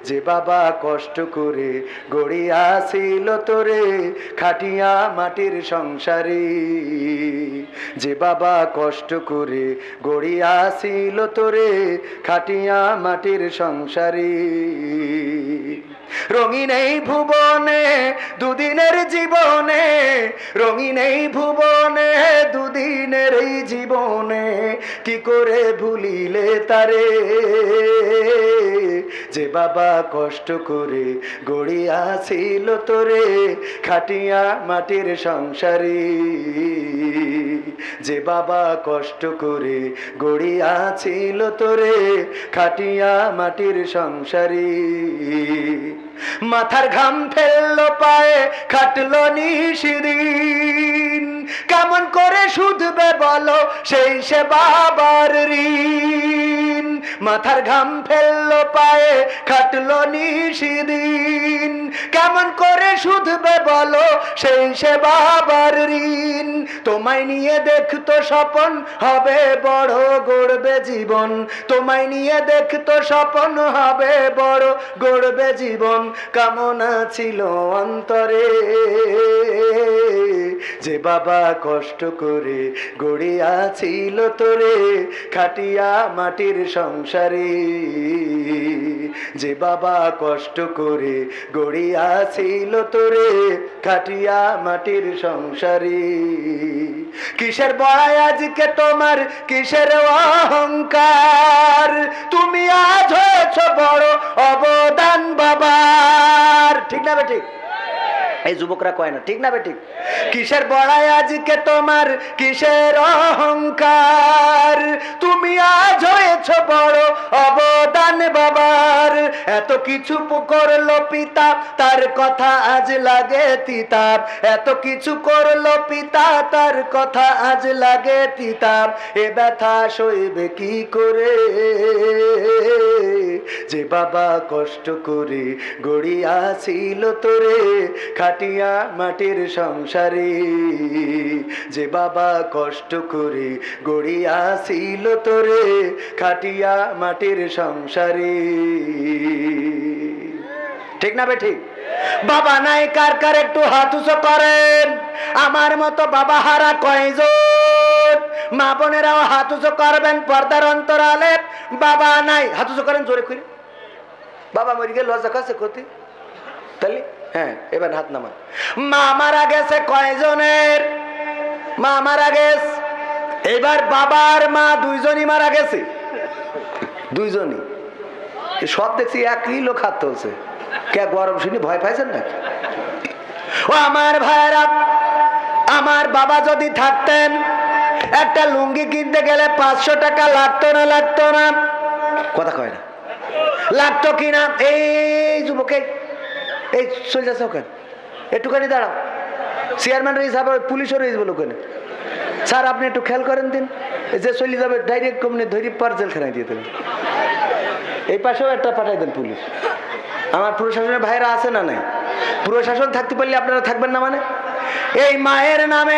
Speaker 1: যে বাবা কষ্ট করে গড়িয়াছিল তোরে খাটিয়া মাটির সংসারে, যে বাবা কষ্ট করে গড়িয়াছিল তোরে খাটিয়া মাটির সংসারে। রঙিন এই ভুবনে দুদিনের জীবনে, রঙিন এই ভুবনে দুদিনের এই জীবনে, কি করে ভুলিলে তারে, যে বাবা কষ্ট করে গড়িয়াছিল তোরে খাটিয়া মাটির সংসারে, যে বাবা কষ্ট করে গড়িয়াছিল তোরে খাটিয়া মাটির সংসারে। মাথার ঘাম ফেললো পায়ে খাটলো নিশিদিন, কেমন করে শুধবে বলো সেই সে বাবার ঋণ। মাথার ঘাম ফেললো পায়ে খাটলো নিশিদিন, কেমন করে শুধবে বলো সেই সে বাবার ঋণ। তোমায় নিয়ে দেখতো স্বপন হবে বড় গড়বে জীবন, তোমায় নিয়ে দেখতো স্বপন হবে বড় গড়বে জীবন, কামনা ছিল অন্তরে, যে বাবা কষ্ট করে গড়িয়াছিল তোরে খাটিয়া মাটির সংসারে, যে বাবা কষ্ট করে গড়িয়াছিল তোরে খাটিয়া মাটির সংসারে। কিসের বড়াই আজকে তোমার, কিসের অহংকার, তুমি আজ হয়েছ বড় অবদান বাবার। ঠিক না বেঠিক? এই যুবকরা কয় না, ঠিক না বেঠিক? কিসের বড়াই আজকে তোমার, কিসের অহংকার, তুমি আজ হয়েছ বড় অবদান বাবার। এত কিছু করলো পিতা, তার কথা আজ লাগে তিতাব, এত কিছু করলো পিতা, তার কথা আজ লাগে তিতাব। এ ব্যথা সইবে কি করে, যে বাবা কষ্ট করে গড়িয়াছিল তোরে খাটিয়া মাটির সংসারে, যে বাবা কষ্ট করে গড়িয়াছিল তোরে খাটিয়া মাটির সংসারে। ঠিক না বেঠিক? বাবা নাই কার কার একটু হাত উঁচু করেন। আমার মতো বাবা হারা কয়জন? মা বোনেরাও হাত উঁচু করবেন পর্দার অন্তরালে। বাবা নাই, হাত উঁচু করেন জোরে করে। বাবা মরে গেলে লজ্জা কাছে ক্ষতি তাহলে? হ্যাঁ, এবার হাত নামান। মা মারা গেছে কয়জনের? মা মারা গেছে। এবার বাবার মা দুইজনই মারা গেছে, দুইজনই। সব দেখছি একই লোক হাত তুলছে। কে গরম শুনি ভয় পাইছেন নাকি? ও আমার ভাইরা, আমার বাবা যদি থাকতেন একটা লুঙ্গি কিনতে গেলে 500 টাকা লাগতো না কথা কয় না, লাগতো কিনা? এই যুবকে এই চলে যাচ্ছে ওখানে, একটুখানি দাঁড়াও, চেয়ারম্যান রয়েছে, আবার পুলিশও রয়েছে বলে ওখানে। স্যার আপনি একটু খেয়াল করেন দিন, যে চলে যাবে ডাইরেক্ট কমনি ধরি পার জেলখানায় দিয়ে দেবেন। এই পাশেও একটা পাঠাই দেন পুলিশ। আমার প্রশাসনের ভাইরা আছে না নাই? প্রশাসন থাকতে পারলে আপনারা থাকবেন না মানে? এই মায়ের নামে